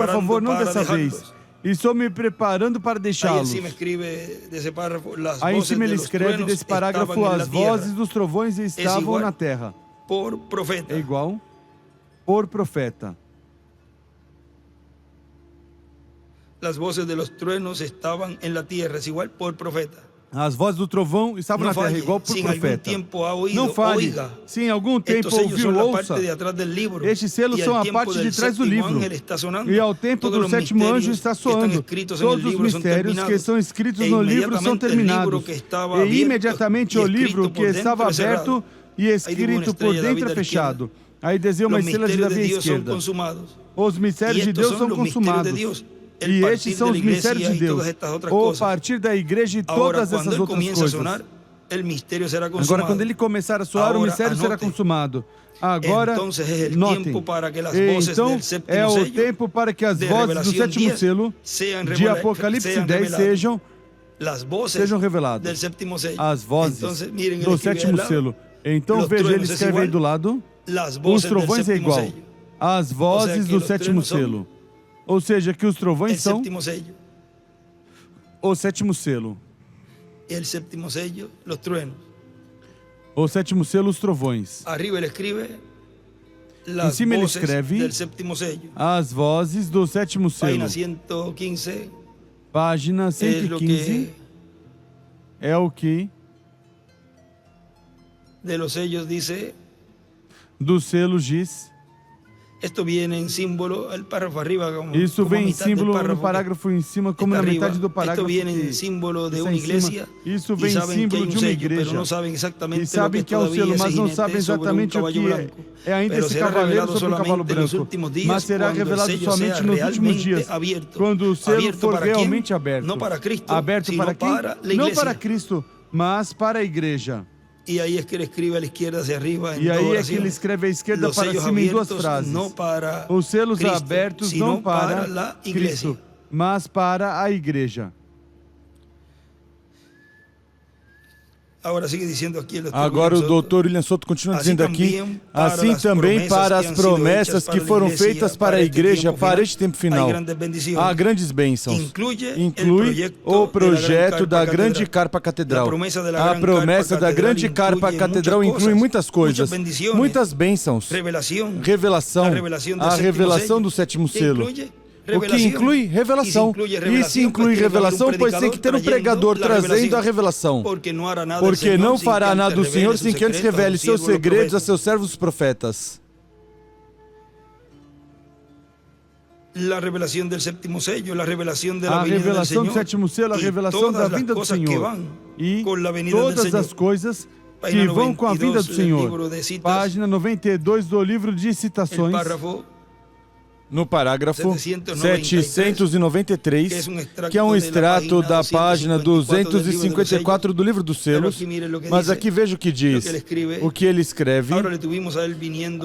favor, não dessa vez. Estou me preparando para deixá-los. Aí em cima ele escreve desse parágrafo: as vozes dos trovões estavam na terra. É igual por profeta. As vozes dos truenos estavam na terra, é igual por profeta. As vozes do trovão estavam na terra, igual por profeta. Não fale. Se em algum tempo ouviu, ouça. Estes selos são a parte de trás do livro. E ao tempo do sétimo anjo está soando. Todos os mistérios que estão escritos no livro são terminados. E imediatamente o livro que estava aberto e escrito por dentro é fechado. Aí desenha uma estrela de Davi à esquerda. Os mistérios de Deus são consumados. E estes são os mistérios de Deus, ou a partir da igreja e todas essas outras coisas. Agora, quando ele começar a soar, o mistério será consumado. Agora, notem. Então, é o tempo para que as vozes do sétimo selo de Apocalipse 10 sejam reveladas. As vozes do sétimo selo. Então, veja, ele escreve aí do lado, os trovões é igual. As vozes do sétimo selo. Ou seja, que os trovões são o sétimo selo. O sétimo selo, os trovões. Em cima ele escreve as vozes do sétimo selo. Página 115 é o que dos selos diz. Isso vem em símbolo no parágrafo em cima, como na metade do parágrafo. Isso vem em símbolo de uma igreja. E sabem que é o selo, mas não sabem exatamente o que é. É ainda esse cavaleiro sobre um cavalo branco. Mas será revelado somente nos últimos dias, quando o selo for realmente aberto. Aberto para quem? Não para Cristo, mas para a igreja. E aí é que ele escreve à esquerda hacia arriba. E aí é que ele escreve à esquerda para cima em duas frases. Os selos abertos não para Cristo, mas para a igreja. Agora o doutor William Souto continua dizendo aqui, assim também para as promessas que foram feitas para a igreja para este tempo final. Há grandes bênçãos. Inclui o projeto da grande carpa catedral. A promessa da grande carpa catedral inclui muitas coisas, muitas bênçãos. Revelação, a revelação do sétimo selo. O que inclui revelação. E se inclui revelação, pois tem que ter um pregador trazendo a revelação. Porque não fará nada o Senhor sem que antes revele seus segredos a seus servos profetas. A revelação do sétimo selo, a revelação a revelação da vinda do Senhor. E todas as coisas que vão com a vinda do Senhor. Página 92 do livro de citações. No parágrafo 793, que é um extrato da página 254 do livro dos selos, mas aqui veja o que diz, o que ele escreve.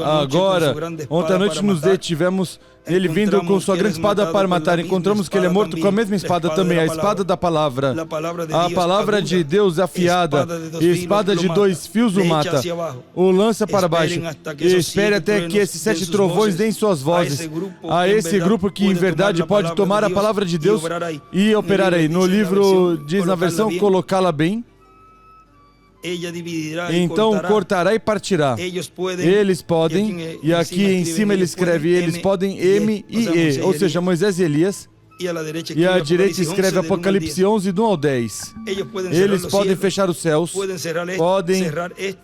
Agora, ontem à noite nos detivemos ele vindo com sua grande espada para matar. Encontramos que ele é morto com a mesma espada também, a espada da palavra. A palavra de Deus afiada, e espada de 2 fios o mata, o lança para baixo. E espere até que esses 7 trovões deem suas vozes a esse grupo que em verdade pode tomar a palavra de Deus e operar aí. No livro diz na versão colocá-la bem. Então cortará e partirá. Eles podem, e aqui em cima ele escreve, eles podem M e E, ou seja, Moisés e Elias. E à direita escreve Apocalipse 11, do 1 ao 10. Eles podem fechar os céus, podem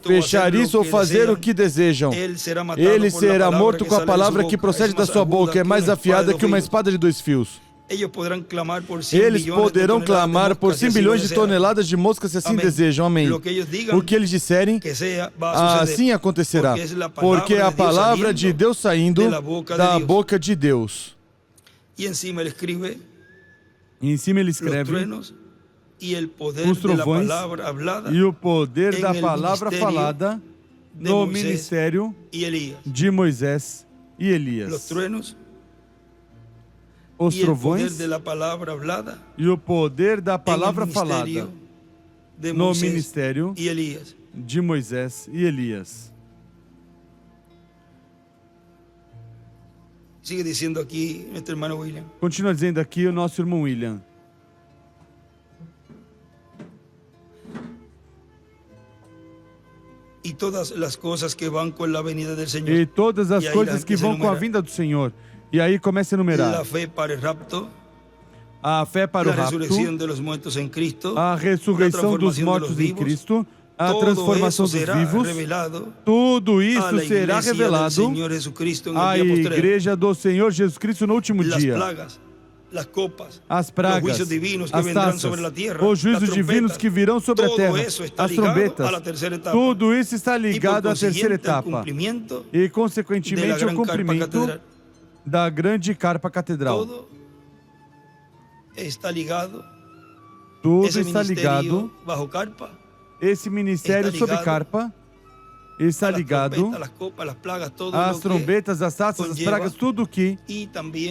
fechar isso ou fazer o que desejam. Ele será morto com a palavra que procede da sua boca, é mais afiada que uma espada de 2 fios. Eles poderão clamar por 100 bilhões de toneladas de moscas se assim desejam. Amém. O que eles disserem, assim acontecerá. Porque é a palavra de Deus saindo da boca de Deus. E em cima ele escreve os trovões e o poder da palavra falada no ministério de Moisés e Elias. Os trovões e o poder da palavra falada no ministério de Moisés e Elias. Sigue dizendo aqui nosso irmão William. Continua dizendo aqui o nosso irmão William. E todas as coisas que vão com a venida do Senhor. E todas as coisas que vão com a vinda do Senhor. E aí começa a enumerar. A fé para o rapto. A fé para o rapto. A ressurreição dos mortos em Cristo. A ressurreição dos mortos em Cristo. A transformação dos vivos. Tudo isso será revelado à Igreja do Senhor Jesus Cristo no último dia. As pragas, as taças, os juízos divinos que virão sobre a terra, as trombetas, tudo isso está ligado à terceira etapa e, consequentemente, ao cumprimento da grande carpa catedral. Tudo está ligado. Esse ministério sob carpa está ligado às trombetas, as taças, as pragas, tudo que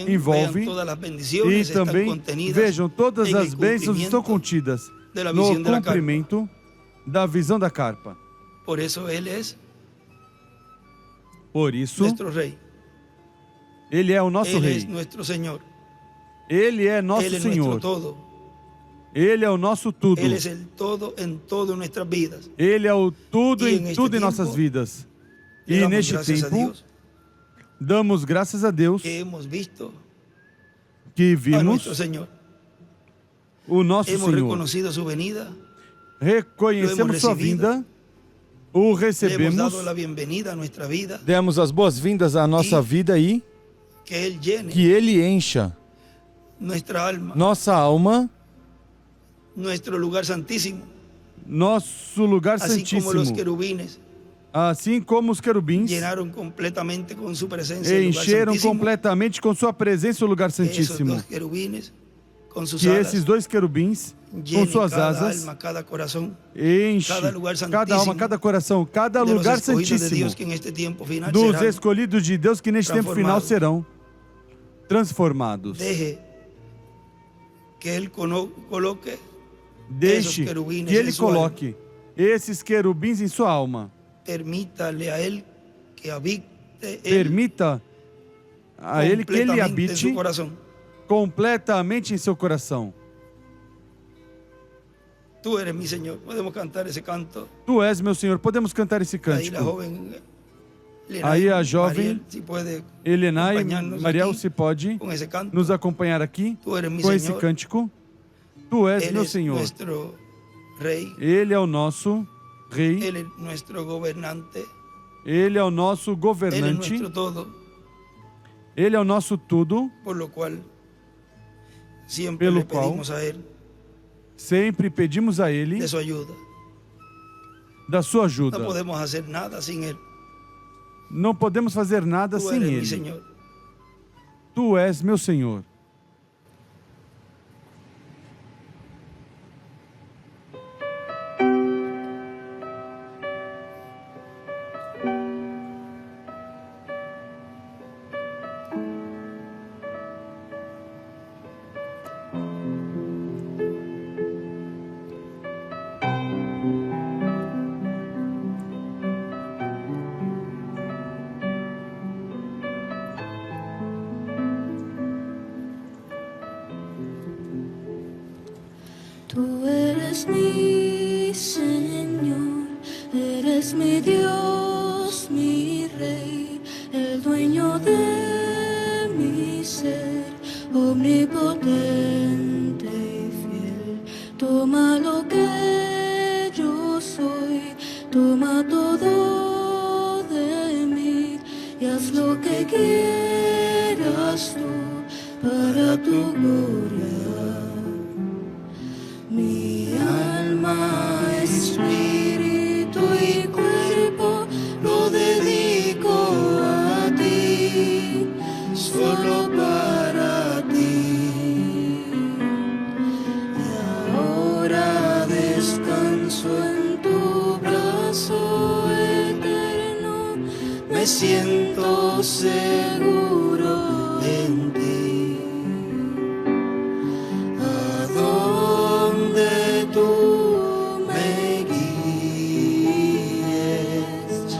envolve. E também vejam, todas as bênçãos estão contidas no cumprimento da visão da carpa. Por isso, Ele é o nosso Rei. Ele é nosso Senhor. Ele é o nosso tudo. Ele é o todo em todas nossas vidas. Ele é o tudo em tudo em nossas vidas. E neste tempo, damos graças a Deus que vimos o nosso Senhor. Reconhecemos sua vinda, o recebemos, demos as boas-vindas à nossa vida e que Ele encha nossa alma, nosso lugar santíssimo, assim como os querubins encheram completamente com sua presença o lugar santíssimo. Que esses dois querubins, com suas asas, enchem cada alma, cada coração, cada lugar santíssimo dos escolhidos de Deus que neste tempo final serão transformados. Deixe que Ele coloque esses querubins em sua alma. Permita a Ele que Ele habite completamente em seu coração. Tu eres mi Senhor. Podemos cantar esse canto. Tu és meu Senhor. Podemos cantar esse cântico. Aí a jovem Elenay, Mariel, se pode nos acompanhar aqui com esse cântico. Tu és meu Senhor. Ele é o nosso Rei. Ele é o nosso governante. Ele é o nosso tudo. Pelo qual sempre pedimos a Ele da sua ajuda. Não podemos fazer nada sem Ele. Tu és meu Senhor. Tú eres mi Señor, eres mi Dios, mi Rey, el dueño de mi ser, omnipotente y fiel. Toma lo que yo soy, toma todo de mí y haz lo que quieras tú para tu gloria. Mi alma, espíritu y cuerpo lo dedico a ti, solo para ti. Y ahora descanso en tu brazo eterno, me siento seguro en ti. A donde tú me guíes,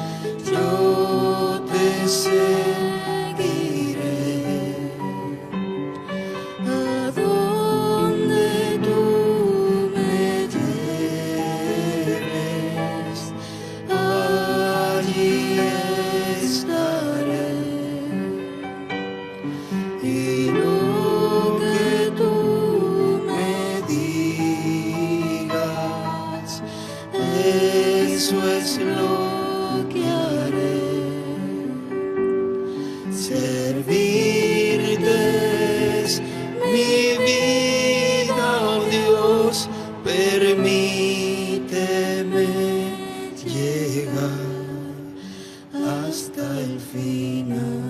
yo te seguiré. A donde tú me lleves, allí estaré. Y lo que tú me digas, eso es lo que haré. Servirte es mi vida, oh Dios, permíteme llegar hasta el final.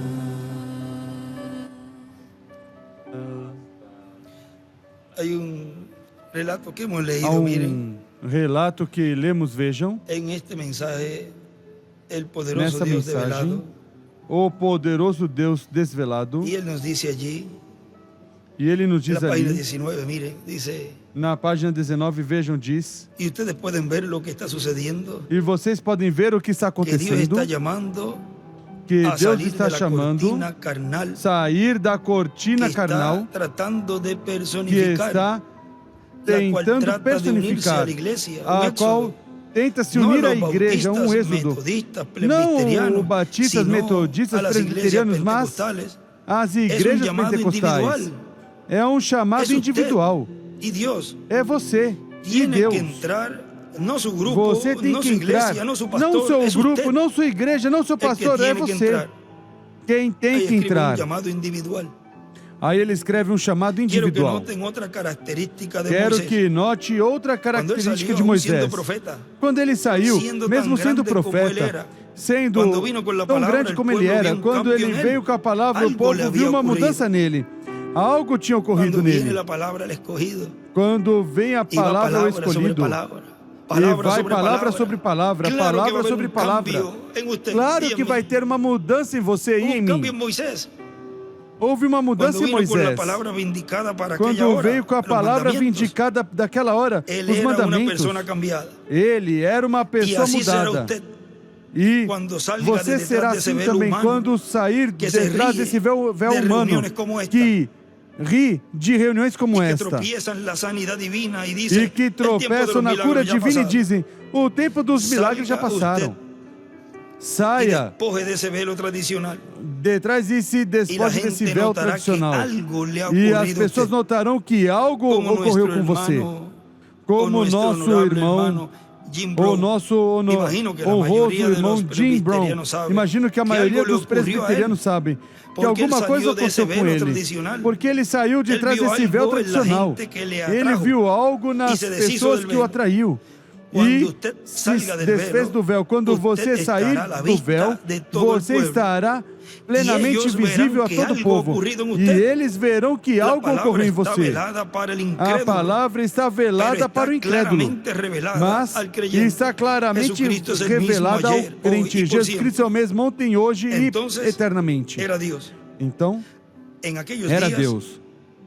Hay un relato que hemos Há leído, miren, relato que lemos, vejam, en este mensaje, el poderoso nessa Dios mensagem, develado. o poderoso Deus desvelado. Y Él nos dice allí, E ele nos en diz la página ali, 19, miren, dice, na página 19, vejam, diz, y ustedes pueden ver lo que está sucediendo, e vocês podem ver o que está que Dios acontecendo, está llamando que a Deus salir está de la chamando cortina carnal, sair da cortina que carnal, está tratando de que personificar, está la cual tentando trata de unirse a personificar, la iglesia, un a éxodo. qual tenta se No unir à los igreja, bautistas, êxodo. metodistas, Não presbiterianos, batistas, sino metodistas, a las iglesias presbiterianos, mas pentecostales. as Es un igrejas llamado pentecostais. individual. É um chamado Es usted individual. y Dios. É você e Tiene Deus. que entrar, no su grupo, Você tem no que su entrar. iglesia, no su Não pastor, seu es grupo, usted não sua igreja, não seu el que pastor, é tiene que você. entrar. Quem tem Ahí que escribe entrar. un llamado individual. Aí ele escreve um chamado Quiero que individual. noten otra característica de Quero Moisés. que note outra Cuando él característica salió, de aún Moisés. siendo profeta, Quando ele saiu, siendo mesmo tan sendo grande como ele profeta, era, sendo quando vino com a tão palavra, grande o como ele povo era, viu um quando cambio ele nele. veio com a palavra, o Algo povo le viu havia uma ocorrido. mudança nele. Algo tinha ocorrido Cuando viene nele. la palabra al escogido, Quando vem a iba palavra ao palabra sobre escolhido, palabra, e palabra vai sobre palavra sobre palavra, Claro que vai palavra haver sobre um palavra. cambio em você Claro e em que mim. vai ter uma mudança em você e em cambio mim. en Moisés. Houve uma mudança Cuando em vino con la Moisés. palabra vindicada para aquella Quando hora, veio com a los palavra mandamientos, vindicada daquela hora, él os era una mandamentos, persona cambiada. ele era uma Y pessoa así será mudada. usted E quando salga você de será detrás desse assim véu também humano, quando sair que se detrás ríe desse véu de humano, reuniones como esta, que ri de reuniões como que esta, tropiezan en la sanidad divina y dice, e que tropeçam na cura divina e dizem, o tempo dos milagres já passaram. Saia despoje de ese velo tradicional. detrás e se Y la despoje desse gente véu notará que tradicional. algo le ha E as ocurrido a pessoas usted, notarão que algo como ocorreu nuestro com você. hermano, Como nuestro nosso honorable irmão, hermano Jim o Brown. nosso Imagino que la honroso mayoría de irmão los Jim Brown. presbiterianos sabe Imagino que a que maioria algo le dos ocurrió a presbiterianos él, sabem que porque alguma él coisa salió de ese aconteceu com velo ele. tradicional. Porque ele saiu de Él trás vio desse véu algo en la tradicional. gente que le Ele atrajo viu algo nas y se deshizo pessoas del que o velo. atraiu. Quando E usted se salga del desfez velo, do véu. Quando usted você sair estará à la do vista véu, de todo el você pueblo. estará plenamente ellos visível verán a que todo o algo povo. ocurrido en E usted. eles verão que La algo palabra ocorreu em está você. velada para el A incrédulo, palavra está pero velada está para o incrédulo, claramente revelada mas al creyente. está claramente Jesucristo es el revelada mismo ao ayer, hoy crente. y por Jesus siempre. Cristo é o mesmo ontem, hoje e Entonces, eternamente. Era Dios. Então, En aquellos era días, Deus.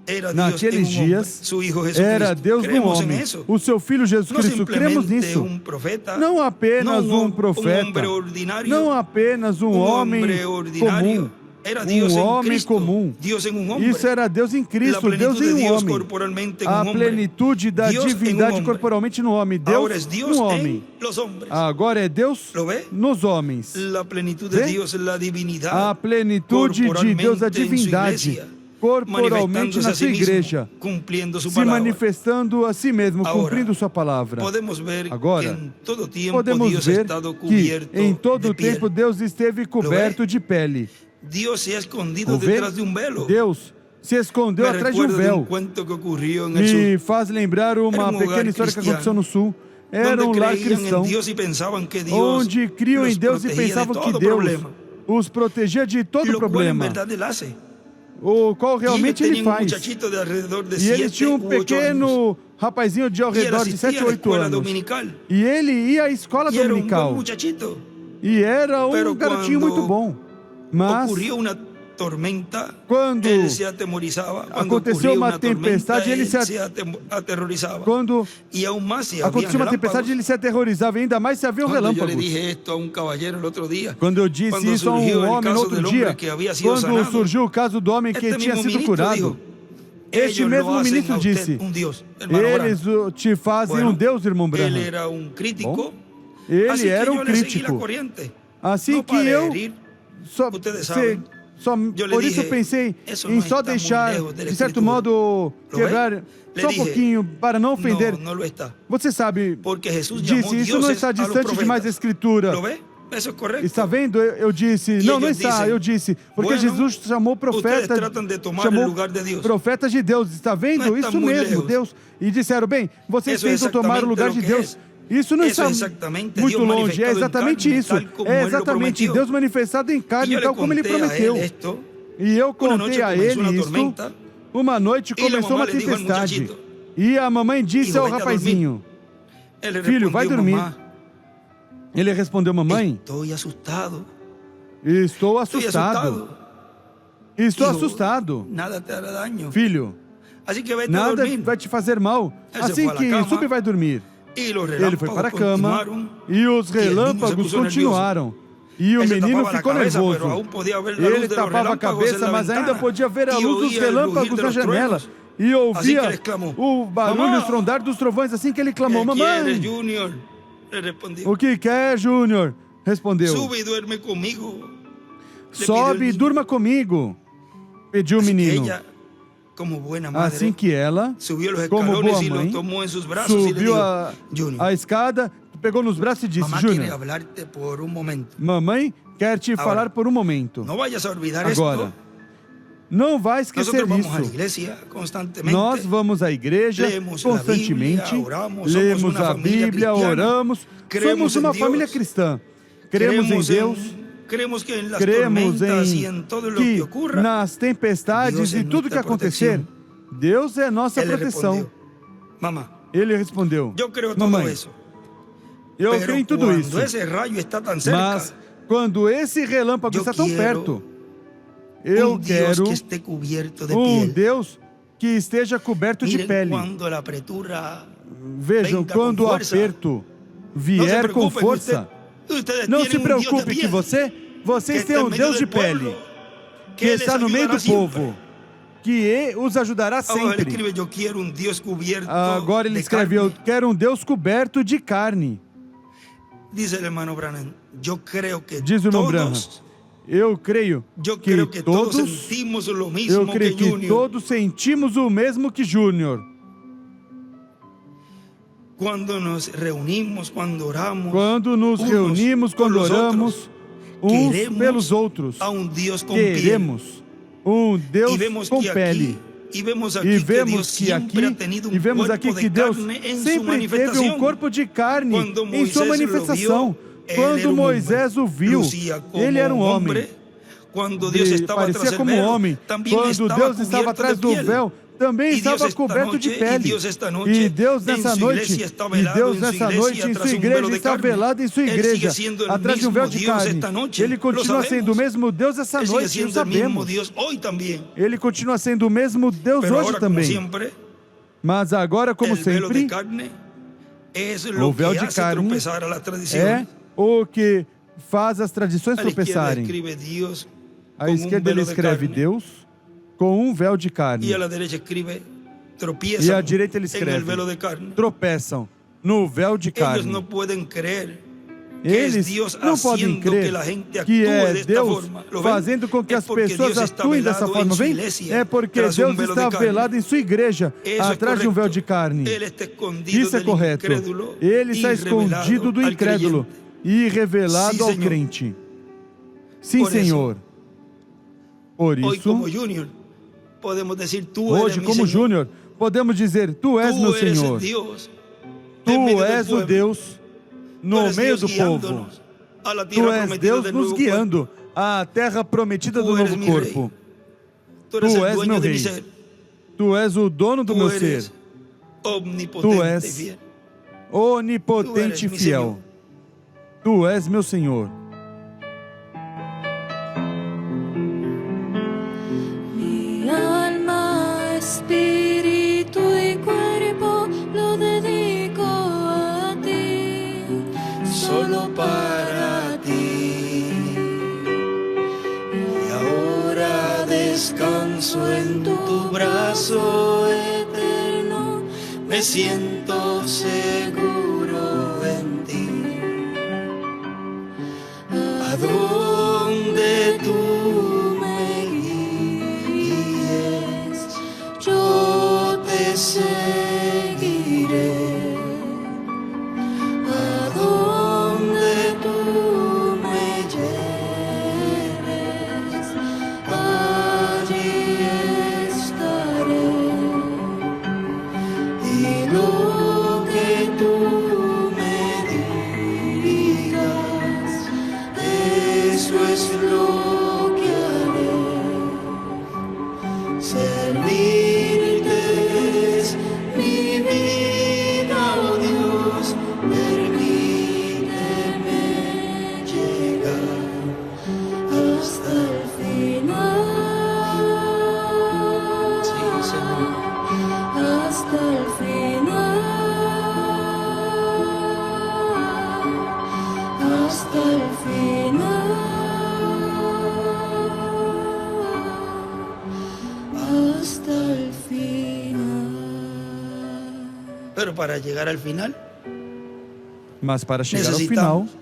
era Dios en Naqueles un hombre, dias, su Hijo Jesucristo. era Deus no Creemos en homem. eso. O seu Filho Jesus No Cristo. Cremos simplemente nisso. un profeta, Não apenas no um profeta. hombre ordinario, Não apenas um homem hombre ordinario. comum. Era Dios Um en homem Cristo, comum. Dios en un hombre. Isso era Deus em La Cristo, plenitud Deus de em um Dios homem. corporalmente en A un hombre. plenitude da Dios en un divindade hombre. corporalmente no homem. Deus Ahora es Dios no homem. en los hombres. Agora é Deus ¿Lo ve? nos homens. La plenitud de Vê? Dios, la divinidad, A plenitude de Deus, a corporalmente en su divindade, iglesia, corporalmente manifestándose na a sua sí mismo, igreja, cumpliendo su se palabra. manifestando a si mesmo, Agora, cumprindo sua palavra. Podemos ver Agora, que en todo tiempo podemos Dios ha ver estado que cubierto em todo de o tempo piel. Deus esteve coberto de pele. Dios se ha escondido O vê? detrás de un velo. Deus se escondeu atrás de um véu. Me faz lembrar uma pequena história que aconteceu no Sul. Era um lar cristão, onde criam em Deus e pensavam que Deus os protegia de todo problema, o qual realmente Ele faz. E eles tinham um pequeno rapazinho de ao redor de 7 ou 8 anos. E ele ia à escola dominical. E era um garotinho muito bom. Mas quando aconteceu uma tempestade, ele se aterrorizava. Quando aconteceu uma tempestade, ele se aterrorizava, ainda mais se havia um relâmpago. Quando eu disse isso a um homem no outro dia, quando surgiu o caso do homem que tinha sido curado, este mesmo ministro disse: eles te fazem um Deus, irmão Branham. Bom, ele era um crítico. Assim que eu por isso eu pensei em só deixar, de certo modo, quebrar só um pouquinho para não ofender. Você sabe, disse, isso não está distante demais da Escritura. Está vendo? Eu disse, não está. Eu disse, porque Jesus chamou profetas de Deus. Está vendo? Isso mesmo, Deus. E disseram, bem, vocês tentam tomar o lugar de Deus. Isso não está muito longe, é exatamente isso. É exatamente Deus manifestado em carne, tal como Ele prometeu. E eu contei a ele isto. Uma noite começou uma tempestade. E a mamãe disse ao rapazinho: filho, vai dormir. Ele respondeu: mamãe, estou assustado. Estou assustado. Filho, nada vai te fazer mal. Assim que sube, vai dormir. Ele foi para a cama e os relâmpagos continuaram. E o menino ficou nervoso. Ele tapava a cabeça, mas ainda podia ver a luz dos relâmpagos na janela. E ouvia o barulho estrondar dos trovões. Assim que ele clamou: mamãe, o que quer, Júnior? Respondeu: sobe e durma comigo, pediu o menino. Assim que ela, como boa mãe, subiu a escada, pegou nos braços e disse: Júnior, mamãe quer te falar por um momento. Agora, não vai esquecer disso. Nós vamos à igreja constantemente, lemos a Bíblia, oramos, somos uma família cristã. Cremos em Deus. Cremos em que nas tempestades e tudo que acontecer, Deus é nossa proteção. Ele respondeu: mamãe, eu creio em tudo isso. Mas quando esse relâmpago está tão perto, eu quero um Deus que esteja coberto de pele. Vejam, quando o aperto vier com força, não se preocupe que vocês têm um Deus de pele, que está no meio do povo, que os ajudará sempre. Agora ele escreve: eu quero um Deus coberto de carne. Diz o irmão Branham: eu creio que todos sentimos o mesmo que Júnior. Quando nos reunimos, quando oramos uns pelos outros, queremos um Deus com pele. E vemos aqui que Deus sempre teve um corpo de carne em sua manifestação. Quando Moisés o viu, ele era um homem. Parecia como um homem. Quando Deus estava atrás do véu, também estava coberto de pele. E Deus nessa noite em sua igreja está velado em sua igreja, atrás de um véu de carne. Ele continua sendo o mesmo Deus essa noite, o sabemos. Ele continua sendo o mesmo Deus hoje também. Mas agora, como sempre, o véu de carne é o que faz as tradições tropeçarem. À esquerda ele escreve Deus com um véu de carne. E à direita ele escreve: tropeçam no véu de carne. Eles não podem crer que é Deus fazendo com que as pessoas atuem dessa forma. Vem? É porque Deus está velado em sua igreja, atrás de um véu de carne. Isso é correto. Ele está escondido do incrédulo e revelado ao crente. Sim, Senhor. Por isso, podemos decir, tú eres Hoje, mi como Señor. Júnior, podemos dizer: Tu és meu Tú eres Senhor. el Dios en medio Tu del és o pueblo. Deus Tú no eres meio Dios do povo. guiándonos a la Tu tierra és prometida Deus del nos nuevo guiando à terra prometida Tú do eres novo mi corpo. rey. Tú eres Tu el és dueño meu de mi rei. ser. Tu és o dono do Tú meu ser, eres omnipotente Tu y és fiel. onipotente e mi fiel. Señor. Tu és meu Senhor. Mi alma, espíritu y cuerpo lo dedico a ti, solo para ti. Y ahora descanso en tu brazo eterno, me siento seguro en ti. A donde tú me guíes, yo te seguiré. A donde tú me lleves, allí estaré. Y lo que tú me digas, eso es lo que haré. Servirte es mi vida, oh Dios, permíteme llegar hasta el final. Sí, Señor. Hasta el final. Hasta el final. Hasta el final. Pero para llegar al final, Mas para chegar ao necesitamos final,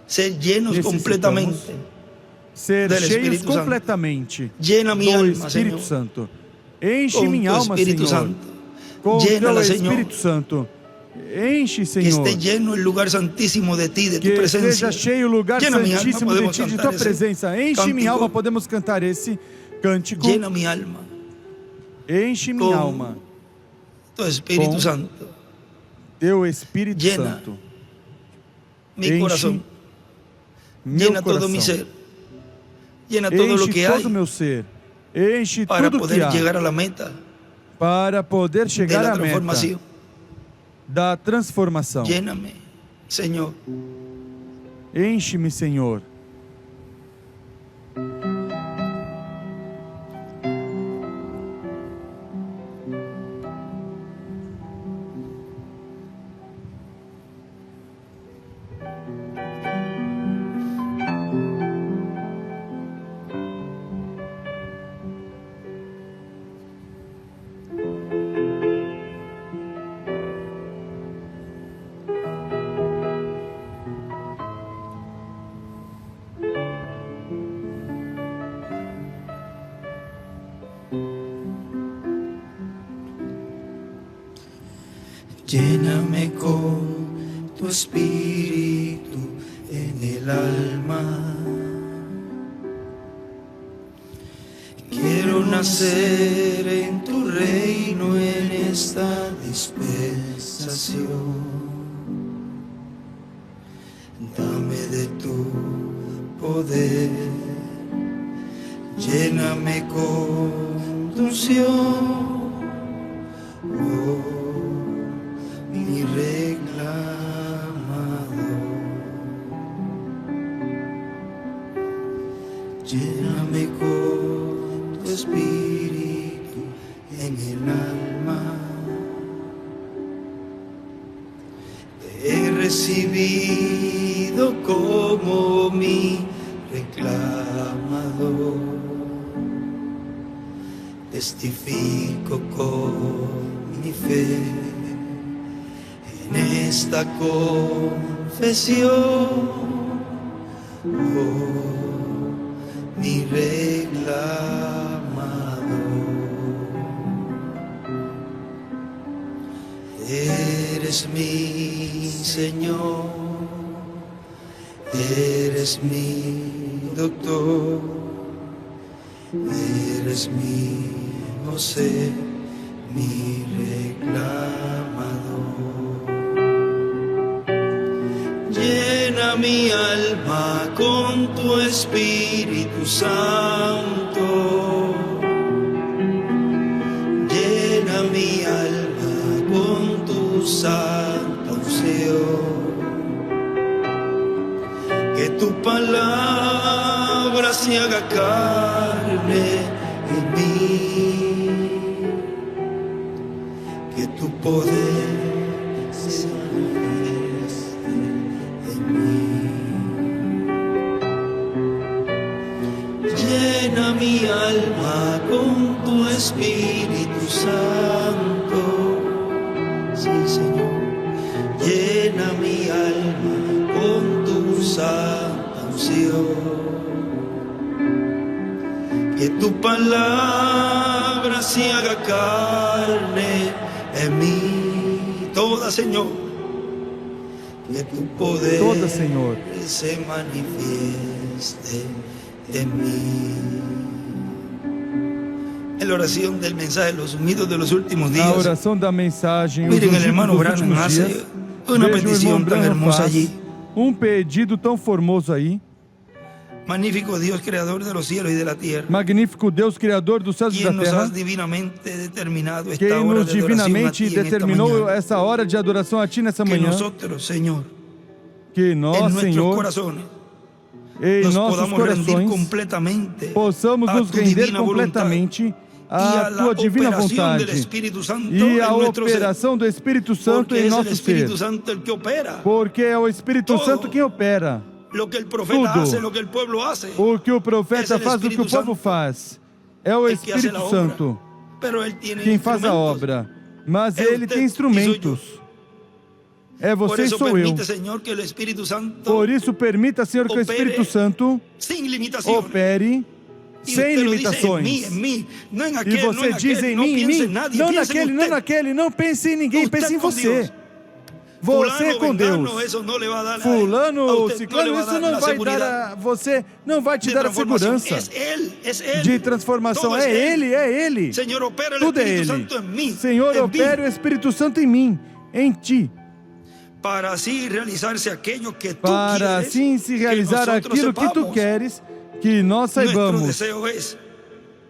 ser llenos necesitamos completamente. ser del cheios Espírito Santo. completamente Llena mi do alma, Espírito Señor, Santo. Enche con minha tu alma, Espíritu Senhor, Santo. com teu Llénala, Señor. Espírito Santo. Enche, Que Senhor. esté lleno el lugar santísimo de ti, de tu Que presencia. esteja cheio o lugar Llena mi alma, santíssimo de podemos ti, de cantar tua esse presença. Enche cântico. minha alma, podemos cantar esse cântico. Llena mi alma, Enche minha con alma, tu Espíritu con Santo. teu Espírito Llena Santo. Mi Enche corazón, meu llena todo mi coração. ser, llena todo lo Enche que hay todo o meu ser. Enche para tudo que poder há llegar a la meta para poder de chegar la à meta transformación. da transformação. Lléname, Señor. Enche-me, Senhor. Lléname con tu espíritu en el alma. Quiero nacer en tu reino en esta dispensación. Dame de tu poder, lléname con tu unción. Oh, mi reclamador, lléname con tu espíritu en el alma. Te he recibido como mi reclamador. Testifico con mi fe en esta confesión, oh, mi reclamador. Eres mi Señor, eres mi doctor, Eres mi José, mi reclamador. Llena mi alma con tu Espíritu Santo. Llena mi alma con tu santa unción. Que tu palabra se haga carne en mí. Que tu poder se manifieste en mí. Llena mi alma con tu Espíritu Santo. Sí, Señor. Llena mi alma con tu santa unción. Que tu palabra se haga carne en mí. Toda, Señor. Que tu poder Toda, Senhor, se manifieste en mí. En la oración del mensaje de los unidos de los últimos días. a oração da mensagem, os Miren, el ungidos hermano dos Branham últimos hace dias. una Veja o petición irmão tan Branham hermosa faz allí. pedido tão formoso aí. Magnífico Dios, creador de los cielos y de la tierra. Magnífico Deus, Criador dos céus e da Quien nos terra, has divinamente determinado esta quem hora nos de adoración a divinamente ti en esta determinou mañana. essa hora de adoração a Ti nessa Que manhã. nosotros, Señor, Que en nós, nuestros Senhor, corazones em nos nossos podamos rendir corações, completamente possamos a nos tu render divina voluntad completamente y à a la Tua divina operación del vontade Espíritu Santo e a en nuestro ser. operação do Espírito Santo Porque em es el nosso ser. Espíritu Santo el que opera. Porque é o Espírito Todo. Santo quem opera. Lo que el profeta Tudo. hace, lo que el pueblo hace. O que o profeta Es el faz, o que o Espírito povo Santo faz. É o el que hace la Espírito obra. Santo Pero él tiene quem faz a instrumentos. obra. Mas É ele usted tem e instrumentos. É Por você e eso sou eu. permite, Señor, que el Espíritu Santo Por isso, permita, Senhor, que o opere Espírito Santo sin limitaciones. opere Y sem usted lo dice limitações. en mí, no en E aquel, no você en diz aquel, em no mim, em piense mim, en nadie, não piense en naquele, não usted. naquele, não pense em ninguém, Usted pense em con você. Dios. Você Fulano, com vengano, Deus. eso no le va a dar a él. A Fulano, usted no le ciclano, va a isso dar não la vai seguridad dar a você, não vai te de dar a transformación. segurança Es él. de transformação. Todo É es él. Ele, é Ele. Señor, opera el Tudo é Espíritu Ele. Santo en mí. Senhor, en opere o mí, Espírito Santo em mim, em ti, para así realizarse aquello que tú para quieres assim se realizar que nosotros aquilo que tu sepamos. queres que nós Nuestro saibamos. deseo es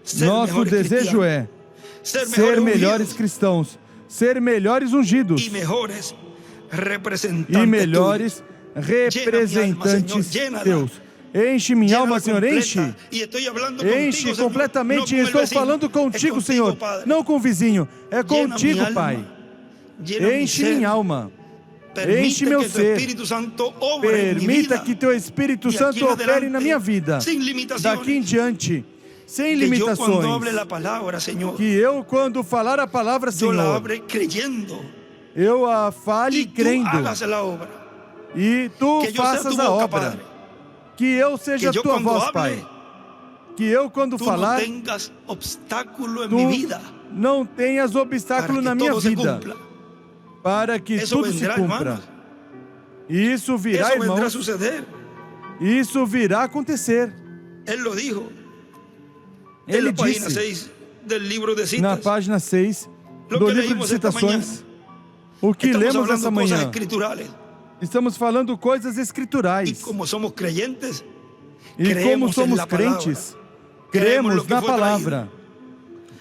ser Nosso mejores desejo cristianos, é ser ser melhores ungidos cristãos, ser melhores ungidos y mejores representantes e melhores tuyos. representantes Señor, teus. Enche minha alma, Senhor, enche. Y estoy hablando Enche contigo, Señor, completamente. no con el Estou vecino, falando es contigo, contigo, Senhor, Padre. não com o vizinho. É Llena contigo, mi alma, Pai. llena mi Enche ser. minha alma. Permite enche meu que tu ser. Espíritu Santo obre en mi Permita vida. que Teu Espírito de Santo aquí en opere adelante, na minha vida. sin limitaciones. Daqui em diante, sem Que yo cuando hable limitações. la palabra, Señor, Que eu, quando falar a palavra, yo la Senhor, abre creyendo eu a fale y tú crendo. hagas la obra. E Tu Que yo sea faças tu a boca, obra. Padre. Que eu seja Que yo Tua cuando voz, hable, Pai. Que eu, quando tú falar, no tengas obstáculo en Tu mi vida não tenhas para obstáculo que na minha todo se vida. cumpla. Para que Eso tudo se vendrá, cumpra. hermanos. Isso virá, Eso vendrá a irmãos. suceder. Isso virá a acontecer. Él lo dijo en Ele la página disse 6 del libro de na citas. página 6 Lo do que livro de leímos esta citações. O que Estamos lemos essa hablando cosas manhã. escriturales. Estamos falando coisas Y escriturais. como somos creyentes, E como creemos en somos la palabra. crentes, Creemos cremos lo que na foi palavra.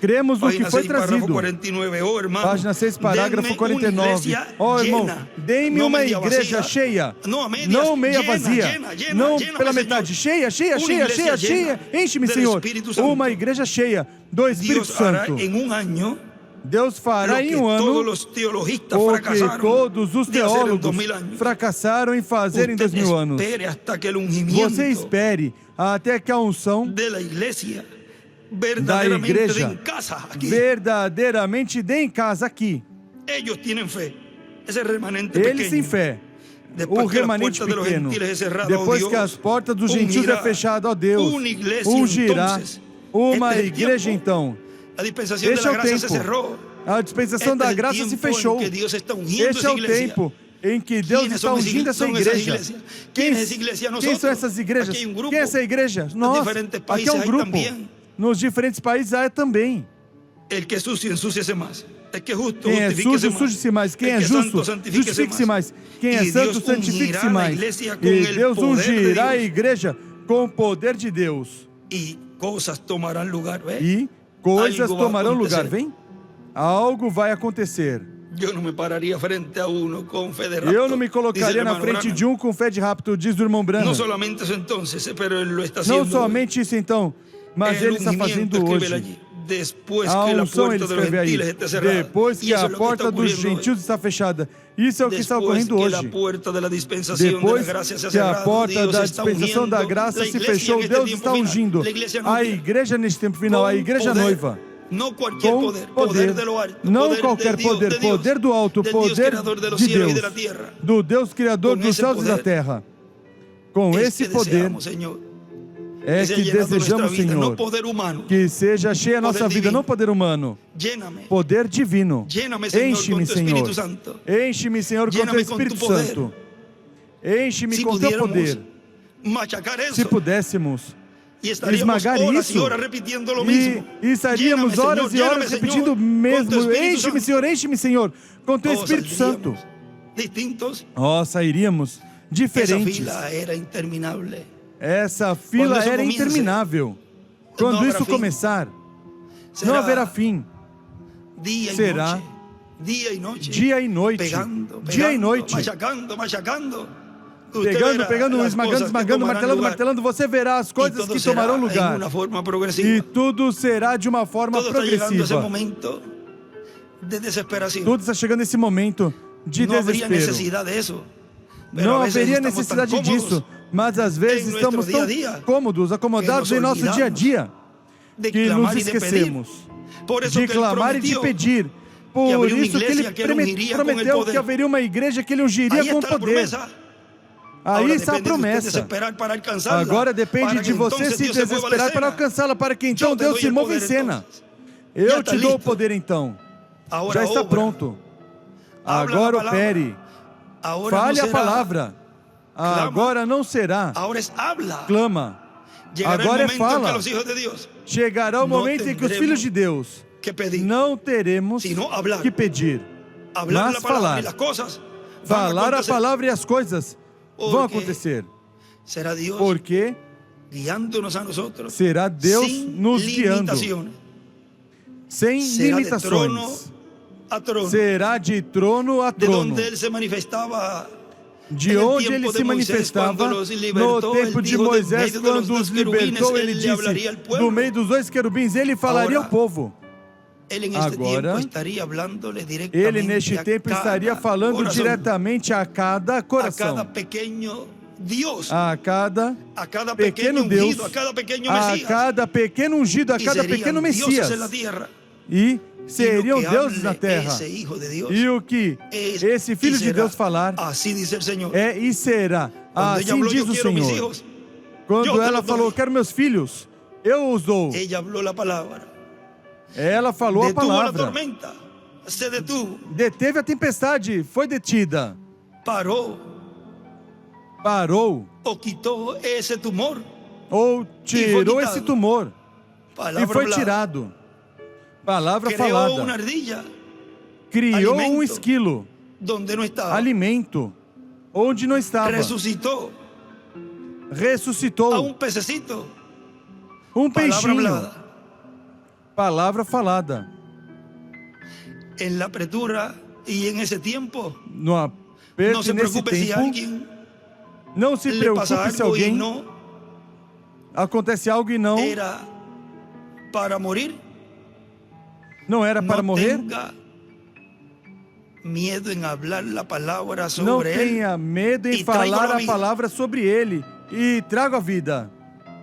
Cremos no que página foi 6, parágrafo trazido. 49. Oh, hermano, Página 6, parágrafo denme 49. una iglesia Ó, irmão, llena, dê-me no uma media igreja vazia, cheia, não a médias, não meia llena, vazia, llena, llena, não llena, pela Senhor. metade, cheia, cheia, Uma cheia, igreja cheia, cheia. llena Enche-me, del Senhor. Espírito Santo. Uma igreja cheia do Espírito Dios hará Santo. en un año Deus lo fará que em um todos ano los teologistas o que fracasaron todos os de hacer en teólogos 2000 años. fracassaram em fazer em Usted 2000 anos. espere hasta que el ungimiento Você espere até que a unção de la iglesia da verdaderamente igreja en casa aquí. verdadeiramente dê em casa aqui. Ellos tienen fe. Ese remanente Eles pequeño. têm fé. Después O que la remanente puerta de los pequeno. gentiles es cerrada, Depois oh que Dios, as portas dos gentios é ungirá fechado, ó Deus, uma igreja, ungirá entonces. uma Este es el igreja tiempo. então. La dispensación Este de la é o gracia se tempo. cerró. A dispensação Este da es el graça se tiempo fechou. en que Dios está ungiendo Este é esa o iglesia. tempo em que Deus ¿Quiénes está son ungindo essa son esas igreja. iglesias? ¿Quién es esa iglesia? Quem Nosotros. são essas igrejas? Aquí hay un grupo. Quem é essa igreja? En Nós. diferentes Aqui países é um hay grupo. también. nos diferentes países há também. El que es sucio, ensúciese más. El que es justo, Quem é justifíquese sujo, más. suje-se mais. Quem El é que es justo, santo, santifíquese justifique-se mais. Quem é Y santo, Dios santifique-se ungirá la mais. iglesia con E el Deus poder de ungirá a Dios. igreja com o poder de Deus. Y cosas tomarán lugar, ¿ves? E coisas Algo vai tomarão lugar, acontecer. vem? Algo vai acontecer. Yo no me pararía frente a uno con fe de rapto. Eu não me dice el colocaria na hermano frente Branham. de um com fé de rapto, diz o irmão Branham. No solamente eso entonces, pero él lo está Não haciendo. somente isso então, mas El ele está ungimiento fazendo escreve hoje. allí. Después A que la unção ele puerta de los escreve aí. gentiles esté cerrada. Depois Y que eso a es lo que está porta dos ocurriendo hoy. gentios está fechada. Isso é o que está Después ocorrendo que la hoje. puerta de la dispensación de Depois la gracia se ha que a cerrado, porta Dios da está dispensação da ungiendo graça la se iglesia fechou, en este Deus tiempo está final. ungindo La iglesia a novia. igreja neste tempo final, a Com igreja poder. noiva. Não qualquer Com poder, poder de lo alto, não poder qualquer de Dios, poder, de Dios, poder do alto, del Dios poder creador de los de cielos y Deus, de la tierra. do Deus Criador Com dos esse céus e da poder, terra. Com esse que poder deseamos, Señor, é sea que llenado nuestra desejamos, vida, Senhor, no poder humano, que seja cheia a nossa poder vida, divino. não poder humano, lléname, poder divino. lléname, Señor, Enche-me, con tu Senhor. Espíritu Santo. Enche-me, Senhor, com teu Lléname com Espírito tu poder. Santo. Enche-me Si com teu pudiéramos poder. machacar eso, Se pudéssemos y estaríamos esmagar horas y isso, horas repitiendo lo mismo. e estaríamos Lléname, horas Señor, e horas lléname, repetindo o Señor, mesmo. con tu Espíritu Enche-me, Santo. Senhor, enche-me, Senhor, com teu Oh, Espírito Santo. saldríamos distintos. Ó, sairíamos Esa diferentes. fila era interminable. Essa fila Quando isso era comience, interminável. Quando haverá isso fim. começar, Será não haverá fim. día y Será noche, día y noche, dia e noite. pegando, Dia e pegando, noite. machacando, machacando. Usted Pegando, verá pegando, las esmagando, cosas que esmagando, tomarán martelando, lugar. martelando. Você verá as Y coisas todo que será tomarão en lugar. una forma E progresiva. tudo será de uma forma Todo está llegando a ese progressiva. momento de desesperación. Tudo está chegando nesse momento de No habría desespero. necesidad de eso. Pero Não a veces haveria estamos tan necessidade cómodos disso, mas às vezes em nosso estamos dia a tão dia cômodos, acomodados que em nos nosso dia a dia, de que clamar nos y de pedir. esquecemos Por eso de que él clamar e de prometió pedir. que Por haveria uma isso que ele igreja que ele ungiria com prometeu el poder. que haveria uma igreja que ele ungiria Ahí com está la poder. promesa. Aí Ahora está a depende de ustedes promessa. esperar para alcanzarla, Agora depende para de que você entonces se Dios se mueva a la desesperar para escena. alcançá-la, para que então Eu te Deus dou se o mova em poder, cena. então. Eu Já te está dou o listo. poder então. Ahora Já está obra. pronto. Habla Agora la palabra. opere. Ahora Fale no a será. palavra. Agora não será. Ahora es habla. Clama. Llegará Agora el é momento en que fala. los hijos de Dios Chegará o Não momento em que os tendremos filhos de Deus que pedir, não teremos sino hablar. que pedir. hablar mas la palabra falar. y las cosas van Falar a acontecer. palavra e as coisas vão Porque acontecer. Será Dios Porque guiándonos a nosotros será Deus sin nos guiando, limitaciones. sem Será de trono limitações. a trono. Será de trono a De trono. donde Él se manifestaba De en el onde tiempo ele de se Moisés, manifestava cuando los no libertó, tempo él de dijo, Moisés, "Del medio de los quando os dos querubines, libertou, ele él le hablaría al disse, pueblo". do meio dos dois querubins, ele falaria Agora, ao povo. Él en este Agora, tiempo estaría hablándole directamente Ele neste a tempo cada estaria falando corazón, diretamente a cada a coração, cada pequeño Dios, a cada a cada pequeno pequeño Deus, ungido, a cada pequeño a Mesías. cada pequeno ungido, a Y cada serían pequeno dioses Messias. en la tierra. E seriam Y lo que deuses hable na terra. ese hijo de Dios E o que es esse y filho de será. Deus falar Así dice el Señor. é e será. Cuando ella Assim habló, diz yo o quiero mis Senhor. hijos, Quando eu te ela los falou, doy. quero meus filhos, eu os dou. Ella habló la palabra. Ela falou a Detuvo la palavra. tormenta. Se detuvo. Deteve a tempestade, foi detida. Paró Parou o quitó ese tumor. ou tirou quitado. esse tumor e Palabra foi hablada. tirado. Palavra Creó falada. una ardilla Criou alimento. um esquilo, donde no estaba. alimento, onde não estava. Resucitó a Ressuscitou un pececito. um Palabra peixinho. hablada. Palavra falada. En la apretura y en ese tiempo, No no aperto se nesse preocupe si a tempo, alguien não se le pasa preocupe se algo y alguém no acontece algo e não era para morir. era para No morrer. tenga miedo en hablar la palabra Não sobre él. tenha medo em e traga falar a a vida. palavra sobre ele e traga a vida.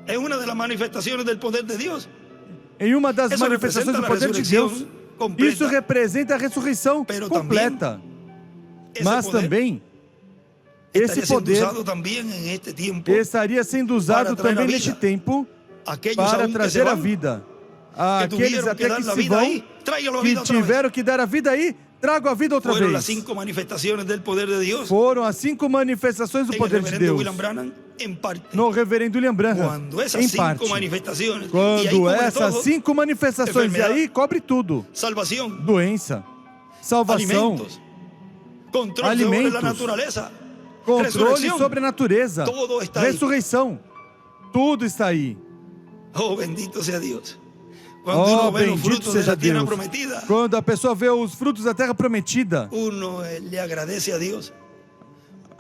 Es una de las manifestaciones del poder de Dios. Em uma das Eso manifestações do representa poder a de ressurreição Deus, completa. isso representa a ressurreição Pero completa. Ese Mas poder também, estaría esse siendo poder usado también en este tiempo. estaria sendo usado para trazer também a vida. neste tempo Aquellos para aún que trazer se a van, vida. que Aqueles tuvieron que até dar que la se vida vão, ahí, tráigalo a que vida otra vez. tiveram que dar a vida aí, Trago a vida outra Fueron las vez. 5 manifestaciones del poder de Dios. Foram as 5 manifestações do En el poder de reverendo Deus. William Branham, en parte. No reverendo William Branham, Cuando esas em 5 parte. manifestaciones, y ahí Quando cubre essas todo, 5 manifestações, e enfermedade, aí cobre tudo. salvación, Doença, salvação, alimentos, control alimentos, sobre la naturaleza, controle resurrección. sobre a natureza, Todo está aí. ressurreição. Tudo está aí. Oh, bendito sea Dios. Cuando Oh, uno ve los bendito frutos de seja la tierra Deus. prometida, Quando a pessoa vê os frutos da terra prometida, uno le agradece a Dios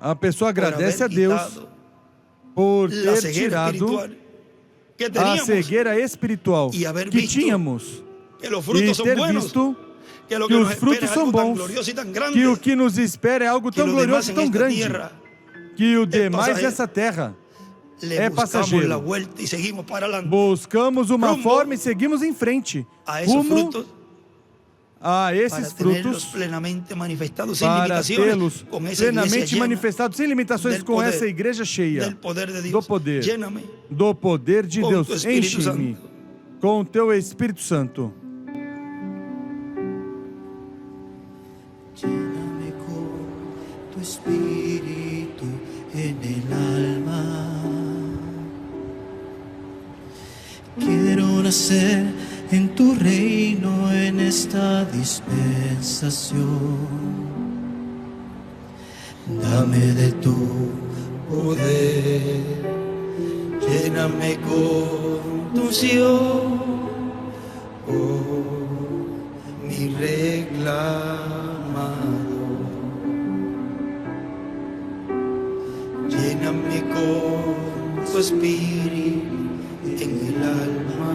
a pessoa por agradece a haber Deus quitado por la ter ceguera tirado espiritual que a teníamos, cegueira espiritual e haver que visto tínhamos que los e frutos son ter buenos, visto que lo que que os nos espera frutos es são algo tan bons, glorioso y tan que grande, o que nos espera é algo que tão lo demás glorioso, en tão esta grande, tierra que o é demais passageiro. dessa terra le é buscamos passageiro. la vuelta y seguimos para adelante. buscamos uma Rumbo forma e seguimos em frente, A esos rumo frutos, a para esses tenerlos frutos, plenamente manifestados sin para limitaciones, tê-los con esa iglesia plenamente llena manifestados, sem limitações, del com poder, essa igreja cheia del poder de do Dios. poder, Lléname do poder de con Deus. tu Espíritu Enche-me Santo. com o teu Espírito Santo. Lléname con tu espíritu en el alma. Quiero nacer en tu reino en esta dispensación. Dame de tu Poder, lléname con tu unción, oh, mi reclamado. Lléname con tu espíritu en el alma.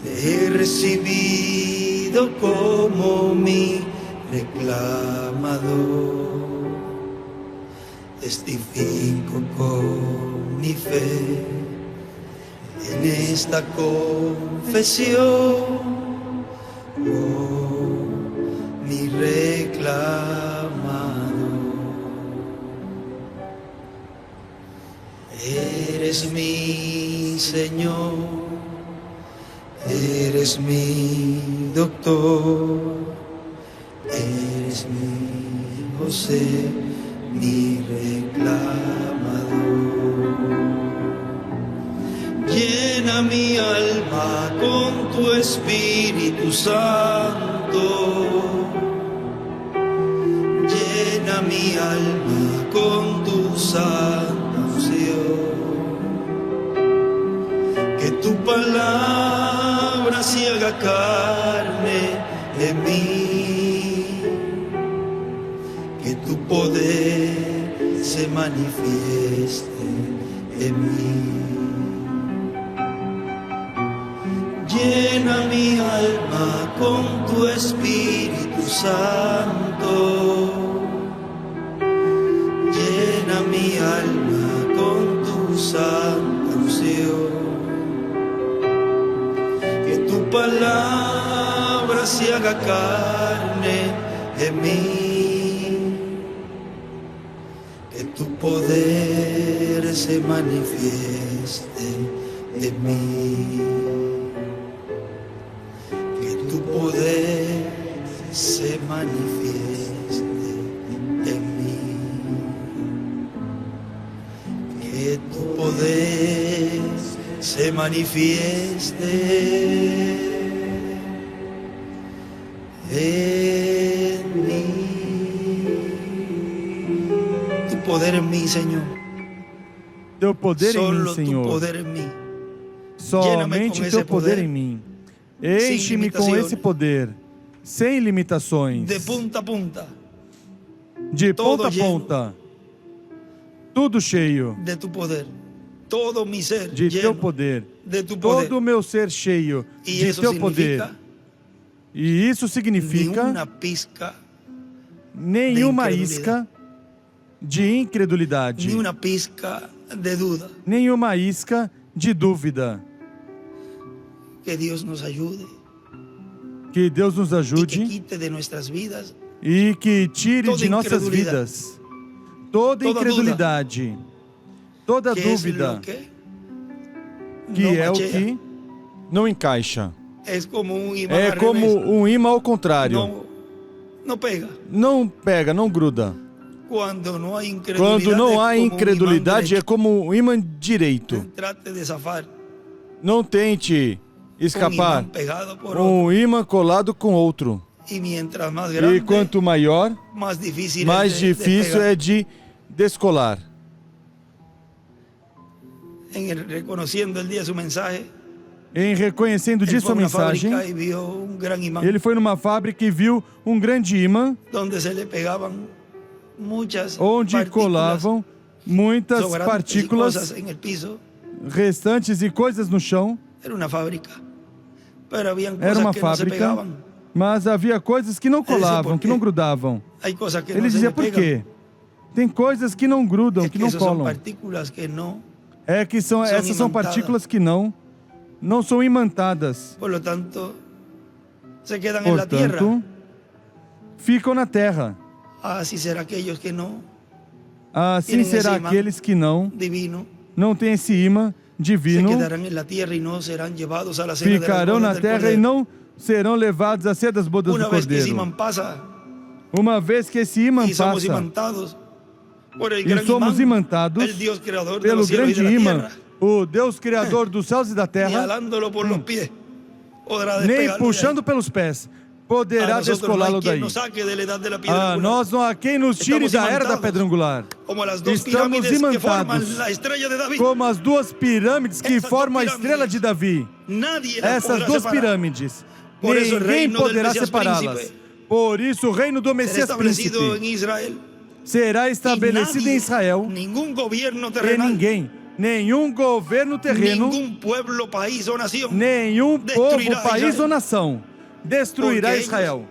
Te he recibido como mi reclamador. Testifico con mi fe en esta confesión, oh, mi reclamado. Eres mi Señor, eres mi doctor, eres mi José, mi reclamador. Llena mi alma con tu Espíritu Santo. Llena mi alma con tu santa unción. Que tu palabra se haga carne en mí. Que tu poder se manifieste en mí. Llena mi alma con tu Espíritu Santo. Llena mi alma con tu santa unción. Que tu palabra se haga carne en mí. Que tu poder se manifieste en mí. Que tu poder se manifieste en mí. Que tu poder se manifieste en mí. Tu poder en mí, Señor. Teu poder em mim, Solo tu Senhor. poder en mí. Somente com teu esse poder poder, em mim. Enche-me com limitações. esse poder, sem limitações, De punta a punta. de todo ponta a lleno. ponta, tudo cheio De tu poder. Todo mi ser de lleno teu poder, de tu poder. todo o meu ser cheio Y de eso teu poder. significa E isso ni significa una pizca, nenhuma de isca de incredulidade, ni una pizca de duda. nenhuma isca de dúvida. Que Dios nos ayude Que Deus nos y que ajude quite de nuestras vidas e que tire toda de nossas incredulidade. vidas toda Toda incredulidade, toda que dúvida, es lo que que no é o machea que Não encaixa é como um imã ao contrário. Não pega. Não pega, não gruda. Quando não há incredulidade, é como um imã direito. Não tente escapar. Um imã colado com outro. E quanto maior, mais difícil é de descolar. Em reconhecendo de sua mensagem, ele foi numa fábrica e viu um grande imã onde colavam muitas partículas restantes e coisas no chão. Era uma fábrica, mas havia coisas que não colavam, que não grudavam. Ele dizia, por quê? Tem coisas que não grudam, que não colam. Essas são partículas que não são imantadas. Portanto, ficam na terra. Assim será aqueles que não têm esse imã divino, ficarão na terra e não serão levados a ser das bodas do Cordeiro. Uma vez que esse imã passa, e somos imantados pelo grande imã, o Deus Criador dos céus e da terra, nem puxando pelos pés poderá descolá-lo daí. Nós não há quem nos tire da era da pedra angular. Estamos imantados como as duas pirâmides que formam a estrela de Davi. Essas duas pirâmides, ninguém poderá separá-las. Por isso o reino do Messias Príncipe será estabelecido em Israel, e nenhum governo terreno, nenhum povo, país ou nação destruirá Israel,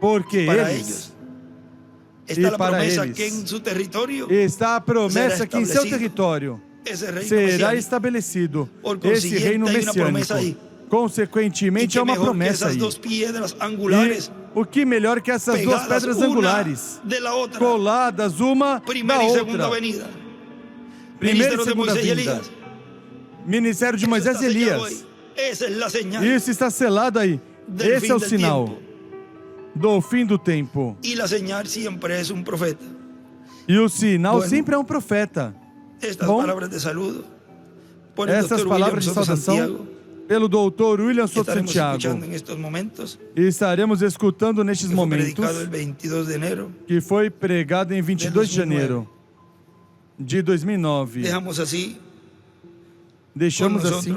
porque eles, e para eles, está a promessa que em seu território será estabelecido esse reino messiânico. Consequentemente, há uma promessa aí. E o que melhor que essas duas pedras angulares, coladas uma da outra. Primeira e segunda vinda. Ministério de Moisés e Elias. Isso está selado aí. Esse é o sinal do fim do tempo. E o sinal sempre é um profeta. Bom, essas palavras de saudação pelo Dr. William Soto Santiago. E estaremos escutando nestes momentos, que foi pregado em 22 de janeiro de 2009. Deixamos assim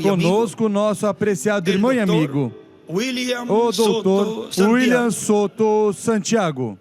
conosco nosso apreciado irmão e amigo, o Dr. William Soto Santiago.